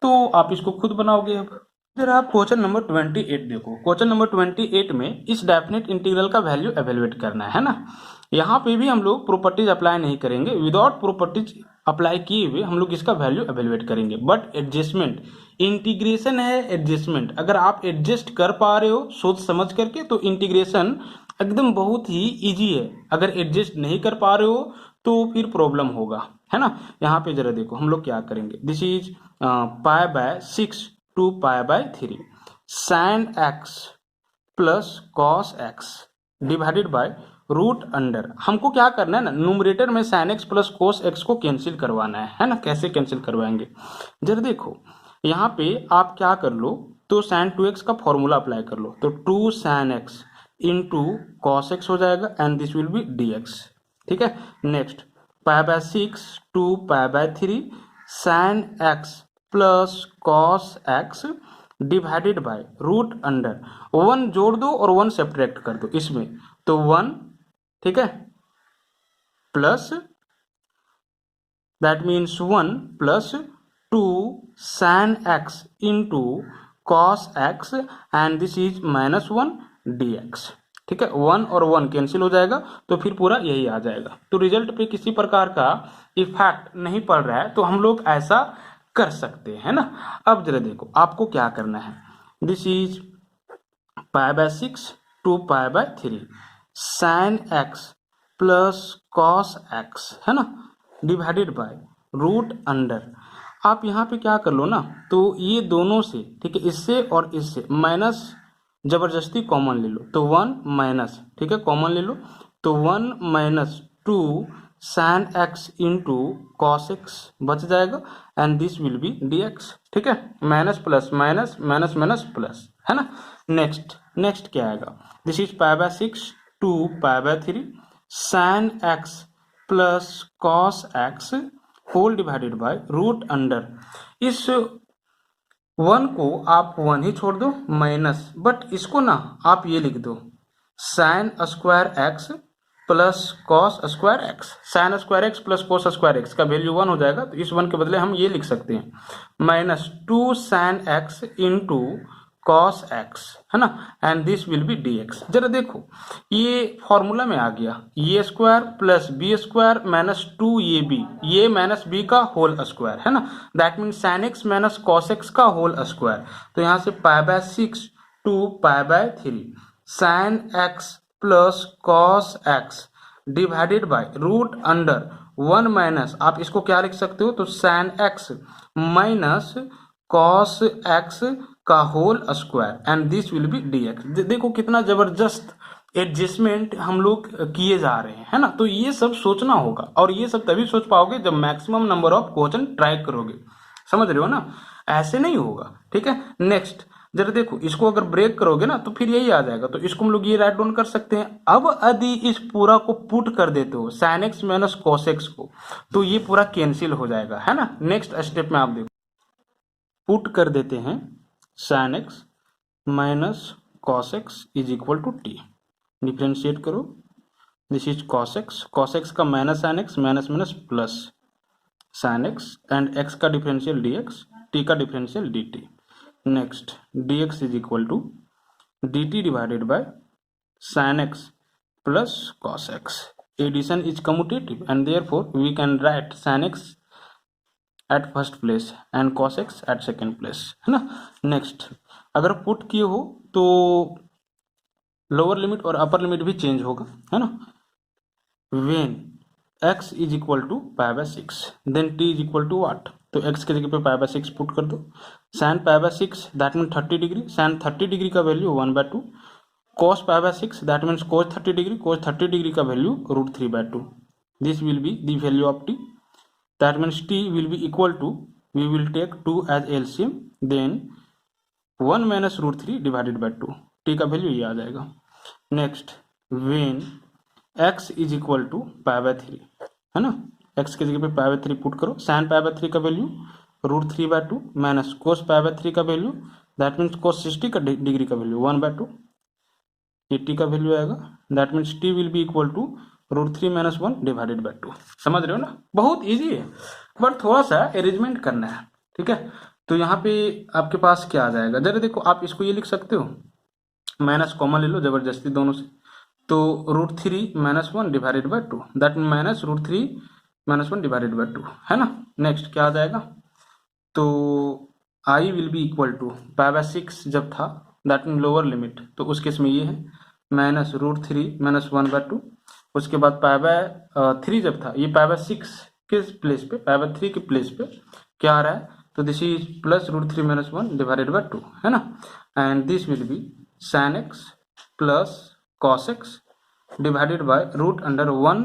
तो आप इसको खुद बनाओगे। अब जरा आप क्वेश्चन नंबर 28 देखो, क्वेश्चन नंबर 28 में इस डेफिनेट इंटीग्रल का वैल्यू एवेलुएट करना है ना। यहाँ पे भी हम लोग प्रॉपर्टीज अप्लाई नहीं करेंगे, विदाउट प्रॉपर्टीज अप्लाई किए हुए हम लोग इसका वैल्यू एवेलुएट करेंगे, बट एडजस्टमेंट इंटीग्रेशन है, एडजस्टमेंट अगर आप एडजस्ट कर पा रहे हो सोच समझ करके तो इंटीग्रेशन एकदम बहुत ही इजी है, अगर एडजस्ट नहीं कर पा रहे हो तो फिर प्रॉब्लम होगा, है ना। यहाँ पे जरा देखो हम लोग क्या करेंगे, this is pi by 6 to pi by 3 sine x plus cos x divided by root under, हमको क्या करना है ना, न्यूमरेटर में sine x plus cos x को कैंसिल करवाना है ना, कैसे कैंसिल करवाएंगे जरा देखो, यहाँ पे आप क्या कर लो, तो साइन 2x का फॉर्मूला अप्लाई कर लो, तो 2 sine x into cos x हो जाएगा and this will be dx। ठीक है, next pi by 6 to pi by 3 sine x plus cos x divided by root under 1 जोड़ दो और 1 सब्ट्रैक्ट कर दो इसमें, तो 1, ठीक है, plus that means 1 plus 2 sine x into cos x and this is -1 dx। ठीक है, 1 और 1 कैंसिल हो जाएगा तो फिर पूरा यही आ जाएगा, तो रिजल्ट पे किसी प्रकार का इफेक्ट नहीं पड़ रहा है, तो हम लोग ऐसा कर सकते हैं ना। अब जरा देखो आपको क्या करना है, this is pi by 6 to pi by 3 sine x plus cos x, है ना, डिवाइडेड बाय रूट अंडर, आप यहाँ पे क्या कर लो ना, तो ये दोनों से, ठीक है, इससे और इससे माइनस जबरदस्ती कॉमन ले लो, तो 1 माइनस, ठीक है, कॉमन ले लो, तो 1 minus 2 sine x into cos x बच जाएगा and this will be d x. ठीक है, minus plus minus minus minus plus, है ना। नेक्स्ट क्या आएगा, this is pi by 6 to pi by 3 sine x plus cos x whole divided by root under, इस one को आप one ही छोड़ दो माइनस, बट इसको ना आप ये लिख दो sign square x plus cos square x. Sign square x plus cos square x का वैल्यू वन हो जाएगा, तो इस वन के बदले हम ये लिख सकते हैं minus 2 sine x into cos x, है ना, and this will be d x. जरा देखो ये फॉर्मूला में आ गया, a square plus b square minus 2 a minus b का होल स्क्वायर, है ना, that mean sine x minus cos x का होल स्क्वायर। तो यहाँ से pi by 6 to pi by 3 sine x plus cos x divided by root under 1 minus, आप इसको क्या लिख सकते हो, तो sine x minus cos x का whole square and this will be d x. देखो कितना जबरदस्त एडजस्टमेंट हम लोग किए जा रहे हैं, है ना। तो ये सब सोचना होगा और ये सब तभी सोच पाओगे जब maximum number of question try करोगे, समझ रहे हो ना, ऐसे नहीं होगा। ठीक है, नेक्स्ट जरा देखो इसको अगर ब्रेक करोगे ना तो फिर यही आ जाएगा, तो इसको हम लोग ये राइट डाउन कर सकते हैं। अब यदि इस पूरा को पुट कर देते हो sign x minus cos x को, तो ये पूरा कैंसिल हो जाएगा, है ना। नेक्स्ट स्टेप में आप देखो पुट कर देते हैं sine x minus cos x is equal to t, differentiate करो, दिस इज कॉस एक्स का minus sine x minus minus plus sine x and x का डिफरेंशियल डी एक्स, टी का differential d t. Next dx is equal to dt divided by sin x plus cos x. Addition is commutative and therefore we can write sin x at first place and cos x at second place, है ना। Next अगर put किए हो तो lower limit और upper limit भी change होगा, है ना। when x is equal to pi by 6 then t is equal to what, तो x के जगह पे पाई बाय 6 पुट कर दो, sine pi by 6 that mean 30 degree, sine 30 degree का value 1/2, cos pi by 6 that means cos 30 degree, cos 30 degree का value √3/2, this will be the value of t, that means t will be equal to, we will take 2 as LCM then 1 minus √3 divided bye 2, t का value ये आ जाएगा। Next when x is equal to pi by 3, है ना, x के जगह पे पाई by 3 put करो, साइन पाई बाय 3 का value √3/2 minus cos pi by 3 का वैल्यू दैट मीन्स कोस 60 का डिग्री का वैल्यू 1/2, ये t का वैल्यू आएगा, that means t will be equal to √3 minus 1 divided by 2। समझ रहे हो ना, बहुत इजी है बट थोड़ा सा अरेंजमेंट करना है। ठीक है, तो यहाँ पे आपके पास क्या आ जाएगा, जरा देखो आप इसको ये लिख सकते हो, माइनस कॉमन ले लो जबरदस्ती दोनों से, तो √3 minus 1 divided by 2 that mean minus √3 minus 1 divided by 2, है ना। नेक्स्ट क्या आ जाएगा, तो i will be equal to pi by 6 जब था दैट मीन लोअर लिमिट, तो उस केस में ये है माइनस √3 माइनस 1/2, उसके बाद पाई बाय 3 जब था, ये पाई बाय 6 के प्लेस पे, पाई बाय 3 के प्लेस पे क्या आ रहा है, तो this is plus √3 minus 1 divided by 2, है ना, and this will be sine x plus cos x divided by root under 1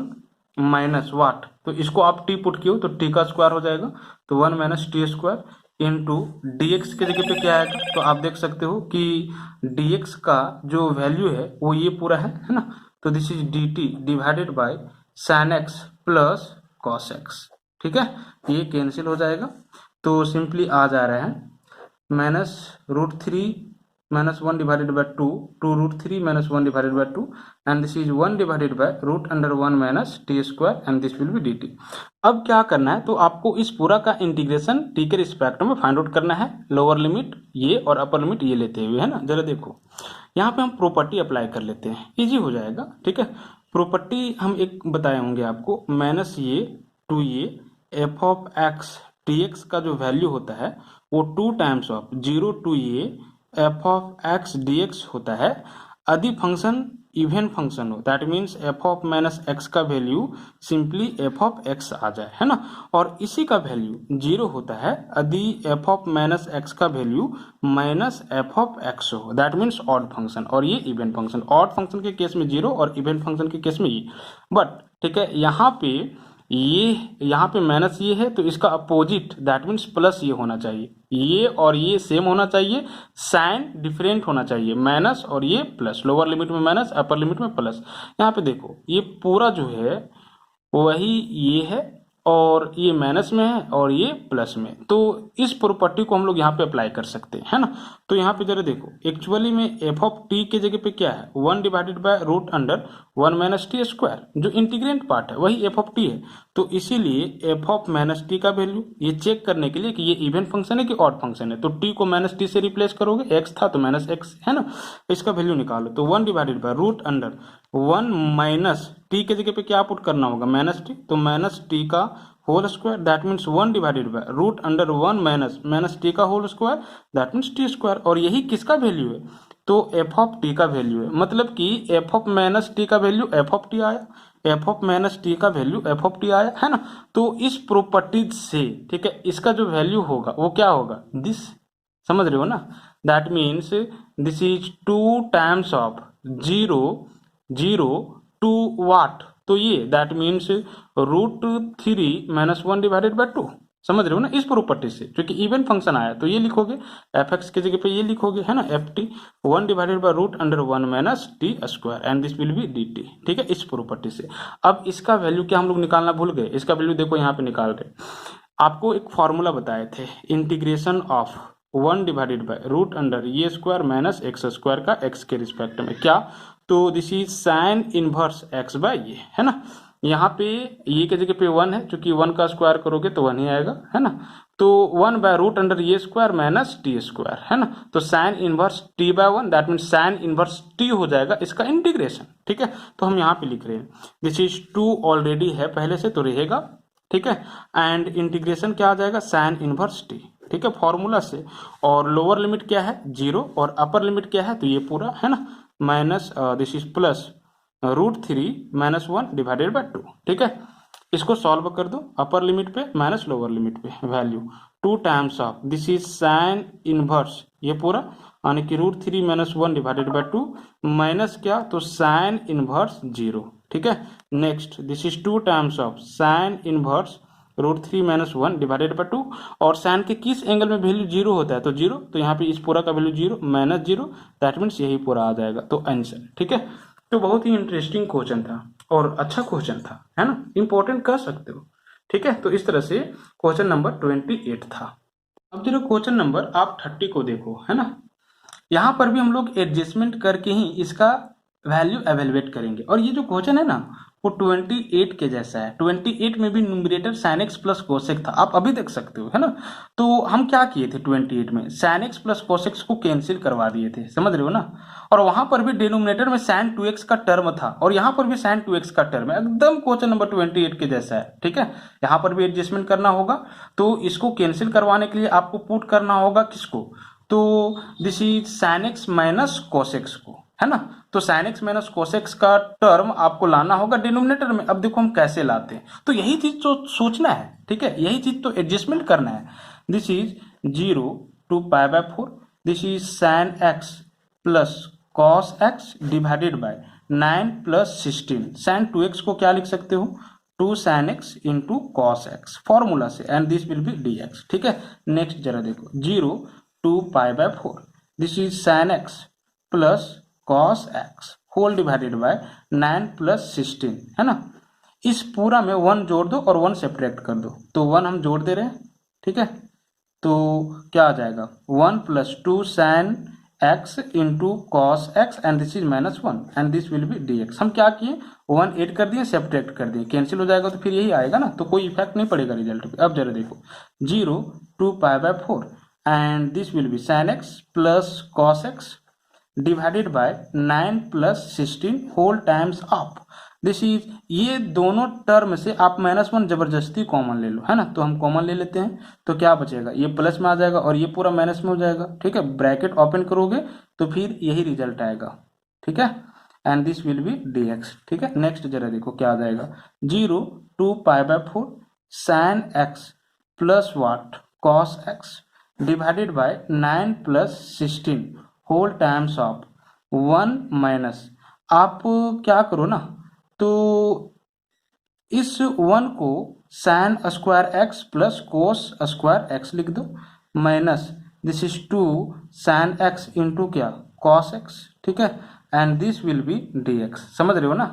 minus what, तो इसको आप टी पुट किए हो तो टी का स्क्वायर हो जाएगा, तो 1 minus t square into D x के जगह पे क्या आएगा, तो आप देख सकते हो कि डी एक्स का जो वैल्यू है वो ये पूरा है ना, तो this is d t divided by sign x plus cos x. ठीक है, ये कैंसिल हो जाएगा, तो सिंपली आ जा रहा है minus √3 minus 1 divided by 2 √3 minus 1 divided by 2 and this is 1 divided by root under 1 minus t square and this will be d t. अब क्या करना है, तो आपको इस पूरा का इंटीग्रेशन टी के रिस्पेक्ट में फाइंड आउट करना है, लोअर लिमिट ये और अपर लिमिट ये लेते हुए, है ना। जरा देखो यहाँ पे हम प्रॉपर्टी अप्लाई कर लेते हैं, इजी हो जाएगा। ठीक है, प्रॉपर्टी हम एक बताए होंगे आपको, minus a to a f of x t x का जो वैल्यू होता है वो 2 times of 0 to a f of x d x होता है, यदि फंक्शन इवन फंक्शन हो that means f of minus x का value simply f of x आ जाए, है ना, और इसी का वैल्यू 0 होता है यदि एफ ऑफ माइनस एक्स का value minus F of x हो, दैट मीन्स ऑड फंक्शन, और ये इवन फंक्शन, ऑड फंक्शन के केस में 0 और इवन फंक्शन के केस में ये। बट ठीक है, यहाँ पे ये यहाँ पे माइनस ये है तो इसका अपोजिट दैट मीन्स प्लस ये होना चाहिए, ये और ये सेम होना चाहिए, साइन डिफरेंट होना चाहिए, माइनस और ये प्लस, लोअर लिमिट में माइनस अपर लिमिट में प्लस। यहाँ पे देखो ये पूरा जो है वही ये है और ये माइनस में है और ये प्लस में, तो इस प्रॉपर्टी को हम लोग यहाँ पे अप्लाई कर सकते हैं, है ना। तो यहाँ पे जरा देखो एक्चुअली में एफ ऑफ टी के जगह पे क्या है, 1 divided by root under 1 minus t square, जो इंटीग्रेंट पार्ट है वही एफ ऑफ टी है। तो इसीलिए एफ ऑफ माइनस टी का वैल्यू ये चेक करने के लिए कि ये इवन फंक्शन है कि ऑड फंक्शन है, तो टी को माइनस टी से रिप्लेस करोगे, एक्स था तो माइनस एक्स, है ना, इसका वैल्यू निकालो। तो 1 divided by root under 1 minus t के जगह पे क्या पुट करना होगा, माइनस टी, तो माइनस टी का whole square that means 1 divided by root under 1 minus minus t का whole square that means t square. और यही किसका वैल्यू है, तो एफ ऑफ टी का वैल्यू है, मतलब कि एफ ऑफ माइनस टी का वैल्यू एफ ऑफ टी आया, एफ ऑफ माइनस टी का वैल्यू एफ ऑफ टी आया, है ना। तो इस प्रॉपर्टी से ठीक है इसका जो वैल्यू होगा वो क्या होगा, दिस, समझ रहे हो ना, that means this is 2 times of 0 0 to what, तो ये that means root 3 minus 1 divided by 2, समझ रहे हो ना, इस प्रॉपर्टी से, क्योंकि इवन फंक्शन आया तो ये लिखोगे, एफ एक्स की जगह पे ये लिखोगे, है ना, f t 1 divided by root under 1 minus t square and this will be d t, ठीक है, इस प्रॉपर्टी से। अब इसका वैल्यू क्या हम लोग निकालना भूल गए, इसका वैल्यू देखो यहाँ पे निकाल रहे, आपको एक फॉर्मूला बताए थे, integration of 1 divided by root under ये स्क्वायर माइनस एक्स स्क्वायर का एक्स के रिस्पेक्ट में, क्या, तो this is sine inverse x by ये, है ना। यहाँ पे ये के जगह पे 1 है, क्योंकि 1 का स्क्वायर करोगे तो 1 ही आएगा, है ना। तो 1 बाय रूट अंडर ये स्क्वायर माइनस टी स्क्वायर, है ना, तो sine inverse t by 1 that mean sine inverse t हो जाएगा इसका इंटीग्रेशन, ठीक है। तो हम यहाँ पे लिख रहे हैं दिस इज 2 ऑलरेडी है पहले से तो रहेगा, ठीक है, एंड इंटीग्रेशन क्या आ जाएगा, साइन इनवर्स टी, ठीक है, फॉर्मूला से। और लोअर लिमिट क्या है 0 और अपर लिमिट क्या है, तो ये पूरा, है ना, minus this is plus root 3 minus 1 divided by 2, ठीक है। इसको सॉल्व कर दो, अपर लिमिट पे माइनस लोअर लिमिट पे value 2 times of this is sine inverse ये पूरा, यानी कि root 3 minus 1 divided by 2 minus क्या, तो साइन इनवर्स 0, ठीक है। Next this is 2 times of sine inverse root 3 minus 1 divided by 2, और साइन के किस एंगल में वैल्यू 0 होता है, तो 0, तो यहाँ पे इस पूरा का वैल्यू 0 माइनस 0 दैट मीन्स यही पूरा आ जाएगा, तो आंसर, ठीक है। तो बहुत ही इंटरेस्टिंग क्वेश्चन था और अच्छा क्वेश्चन था, है ना, इंपॉर्टेंट कह सकते हो, ठीक है। तो इस तरह से क्वेश्चन नंबर 28 था। अब जरा क्वेश्चन नंबर आप 30 को देखो, है ना, यहाँ पर भी हम लोग एडजस्टमेंट करके ही इसका वैल्यू एवेलुएट करेंगे, और ये जो क्वेश्चन है ना वो 28 के जैसा है, 28 में भी numerator sign x plus cosec था, आप अभी देख सकते हो, है ना। तो हम क्या किए थे 28 में, साइन एक्स प्लस कोसेक्स को कैंसिल करवा दिए थे, समझ रहे हो ना, और वहां पर भी डिनोमिनेटर में साइन 2x का टर्म था और यहाँ पर भी साइन 2x का टर्म है, एकदम क्वेश्चन नंबर 28 के जैसा है, ठीक है। यहाँ पर भी एडजस्टमेंट करना होगा, तो इसको कैंसिल करवाने के लिए आपको पुट करना होगा किसको, तो this is sine x minus cos x को, है ना। तो साइन एक्स माइनस कोसेक्स का टर्म आपको लाना होगा डिनोमिनेटर में। अब देखो हम कैसे लाते हैं, तो यही चीज तो सोचना है, ठीक है, यही चीज तो एडजस्टमेंट करना है। This is 0 to pi by 4, this is sine x plus cos x divided by 9 plus 16, sine 2x को क्या लिख सकते हो, 2 sine x into cos x formula से, and this will be dx, ठीक है। नेक्स्ट जरा देखो 0 to pi by 4, this is sine x plus cos x whole divided by 9 plus 16, है ना। इस पूरा में 1 जोड़ दो और 1 सेपरेट कर दो, तो 1 हम जोड़ दे रहे हैं, ठीक है। तो क्या आ जाएगा 1 plus 2 sine x into cos x and this is minus 1 and this will be dx। हम क्या किए 1 ऐड कर दिए, सेपरेट कर दिए, कैंसिल हो जाएगा तो फिर यही आएगा ना, तो कोई इफेक्ट नहीं पड़ेगा रिजल्ट पे। अब जरा देखो 0 to pi by 4 and this will be sin x plus cos x divided by 9 plus 16 whole times up, this is, ये दोनों टर्म से आप -1 जबरदस्ती कॉमन ले लो, है ना, तो हम कॉमन ले लेते हैं, तो क्या बचेगा, ये प्लस में आ जाएगा और ये पूरा माइनस में हो जाएगा, ठीक है। ब्रैकेट ओपन करोगे तो फिर यही रिजल्ट आएगा, ठीक है, and this will be dx, ठीक है। नेक्स्ट जरा देखो क्या आ जाएगा 0 to pi by 4 sine x plus what cos x divided by 9 plus 16 whole times of 1 minus, आप क्या करो ना, तो इस 1 को sine square x plus cos square x लिख दो, minus this is 2 sine x into क्या, कॉस एक्स, ठीक है, and this will be d x. समझ रहे हो ना,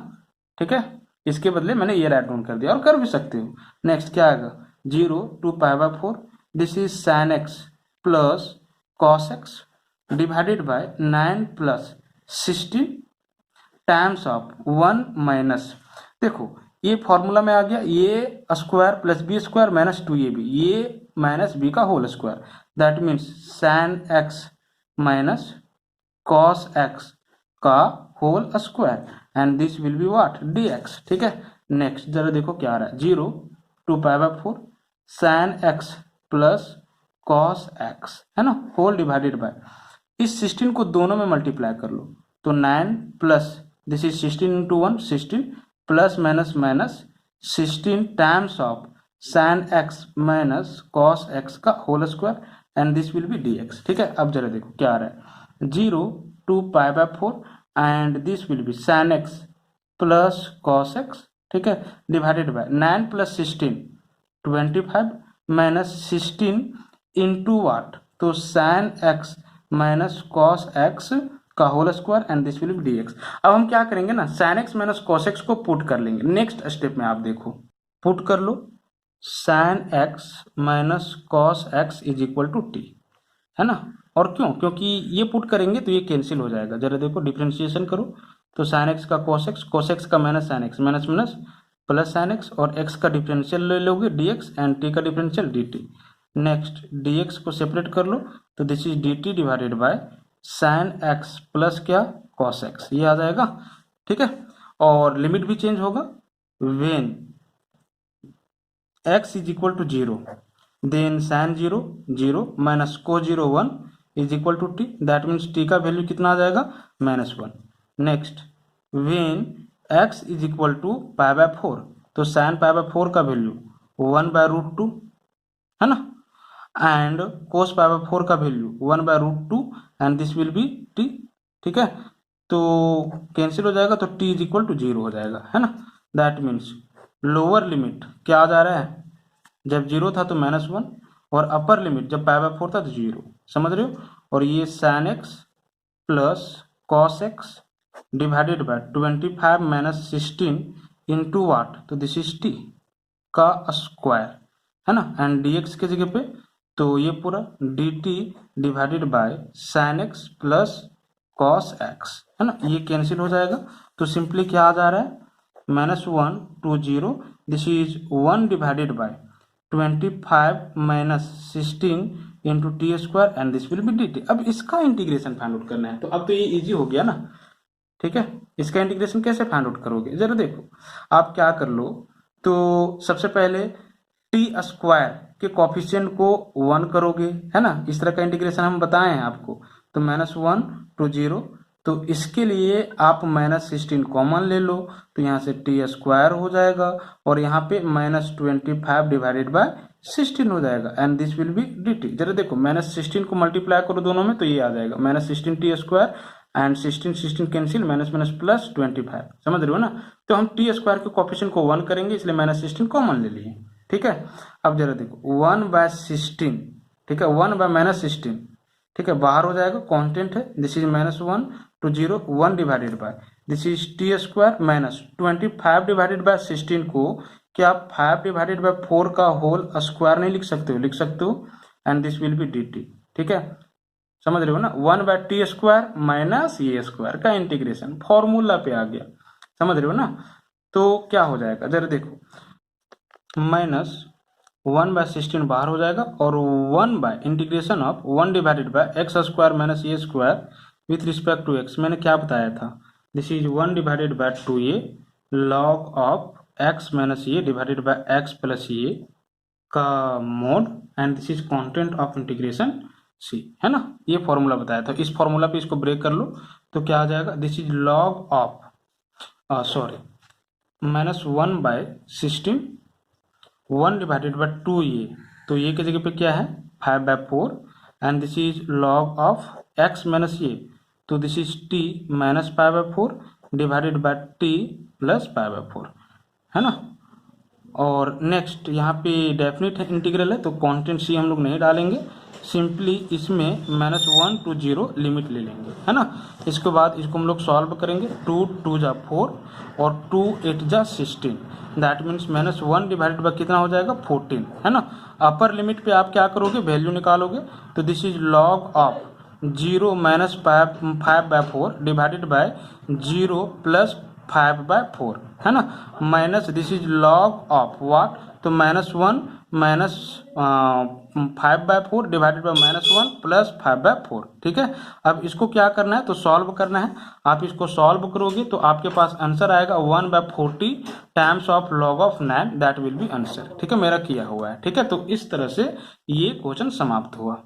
ठीक है। इसके बदले मैंने ये राइट डाउन कर दिया, और कर भी सकते हो। नेक्स्ट क्या आएगा, 0 to pi by 4, this is sine x plus cos x divided by 9 plus 16 times of 1 minus, देखो ये फॉर्मूला में आ गया, a square plus b square minus 2ab, a minus b का whole square, that means sine x minus cos x का whole square, and this will be what, d x, ठीक है। Next जरा देखो क्या आ रहा है, 0 to pi by 4 sine x plus cos x, है ना, होल डिवाइडेड बाय, इस 16 को दोनों में मल्टीप्लाई कर लो, तो 9 plus this is 16 into 1 16 plus minus minus 16 times of sine x minus cos x का whole square, and this will be d x, ठीक है। अब जरा देखो क्या आ रहा है, 0 to pi by 4 and this will be sine x plus cos x, ठीक है, divided by 9 plus 16 25 minus 16 into what, तो sine x minus cos x का whole square, and this will be d x. अब हम क्या करेंगे ना, sine x minus cos x को पुट कर लेंगे। नेक्स्ट स्टेप में आप देखो, पुट कर लो, sine x minus cos x is equal to t, है ना। और क्यों, क्योंकि ये पुट करेंगे तो ये कैंसिल हो जाएगा। जरा देखो डिफ्रेंशिएशन करो, तो साइन एक्स का कॉस एक्स का minus sine x, minus minus plus sine x, और एक्स का डिफरेंशियल ले लोगे डी एक्स, एंड टी का differential d t. Next D x को सेपरेट कर लो, तो this is d t divided by sign x plus क्या, कॉस एक्स, ये आ जाएगा, ठीक है। और लिमिट भी चेंज होगा, when x is equal to 0 then sine 0 0 minus को 0 1 is equal to t, that means t का वैल्यू कितना आ जाएगा, -1। Next when x is equal to pi by 4, तो साइन पाई बाय 4 का वैल्यू 1/√2, है ना, एंड कोस पाई बाय 4 का value 1/√2, and this will B T, ठीक है। तो कैंसिल हो जाएगा, तो टी इज इक्वल टू 0 हो जाएगा, है ना। दैट मीन्स लोअर लिमिट क्या आ जा रहा है, जब 0 था तो -1, और अपर लिमिट जब पाई बाय 4 था तो 0, समझ रहे हो। और ये sine x plus cos x divided by 25 minus 16 into what, तो दिस इज टी का स्क्वायर, है ना, एंड डी एक्स के जगह पे, तो ये पूरा D t divided by sign x plus cos x, है ना, ये कैंसिल हो जाएगा। तो सिंपली क्या आ जा रहा है, -1 to 0, this is 1 divided by 25 minus 16 into t square, and this will be d t. अब इसका इंटीग्रेशन फाइंड आउट करना है, तो अब तो ये इजी हो गया ना, ठीक है। इसका इंटीग्रेशन कैसे फाइंड आउट करोगे, जरा देखो, आप क्या कर लो, तो सबसे पहले टी स्क्वायर के कॉफिशिएंट को 1 करोगे, है ना, इस तरह का इंटीग्रेशन हम बताए हैं आपको, तो -1 टू 0, तो इसके लिए आप -16 कॉमन ले लो, तो यहाँ से टी स्क्वायर हो जाएगा, और यहाँ पे -25 डिवाइडेड बाय 16 हो जाएगा, and this will be d T. जरा देखो, -16 को मल्टीप्लाई करो दोनों में, तो ये आ जाएगा -16 T square, and 16 cancel, minus minus plus 25, समझ रहे हो ना। तो हम टी स्क्वायर के कॉफिशिएंट को 1 करेंगे, इसलिए -16 कॉमन ले लिए, ठीक है। अब जरा देखो 1/16, ठीक है, 1/-16, ठीक है, बाहर हो जाएगा, कांस्टेंट है, this is -1 to 0 1 divided by this is t square minus 25 divided by 16 को क्या आप 5 डिवाइडेड बाय 4 का होल स्क्वायर नहीं लिख सकते हो, लिख सकते हो, and this will be d t, ठीक है, समझ रहे हो ना। 1/t square minus a square का इंटीग्रेशन फॉर्मूला पे आ गया, समझ रहे हो ना। तो क्या हो जाएगा, जरा देखो, -1/16 बाहर हो जाएगा, और 1 integration of 1 divided by x square minus a square with respect to x, मैंने क्या बताया था, this is 1 divided by 2a log of x minus a divided by x plus a का mod, and this is constant of integration c, है ना, ये formula बताया था। इस फॉर्मूला पे इसको ब्रेक कर लो, तो क्या आ जाएगा, this is log of -1/16 1 divided by 2a, तो ये की जगह पे क्या है 5/4, and this is log of x minus a, तो this is t minus 5/4 divided by t plus 5/4, है ना। और नेक्स्ट यहाँ पे डेफिनेट इंटीग्रल है तो कांस्टेंट सी हम लोग नहीं डालेंगे, सिंपली इसमें -1 to 0 लिमिट ले लेंगे, है ना। इसके बाद इसको हम लोग सॉल्व करेंगे, 2 2 जा 4 और 2 8 जा 16, दैट मीन्स -1 डिवाइडेड बाई कितना हो जाएगा 14, है ना। अपर लिमिट पे आप क्या करोगे, वैल्यू निकालोगे, तो this is log of 0 - 5/4 divided bye 0 + 5/4, है ना, minus this is log of what, तो -1 - 5/4 डिवाइडेड बाय -1 + 5/4, ठीक है। अब इसको क्या करना है, तो सॉल्व करना है। आप इसको सॉल्व करोगे तो आपके पास आंसर आएगा 1/40 times of log of 9, that will B answer, ठीक है, मेरा किया हुआ है, ठीक है। तो इस तरह से ये क्वेश्चन समाप्त हुआ।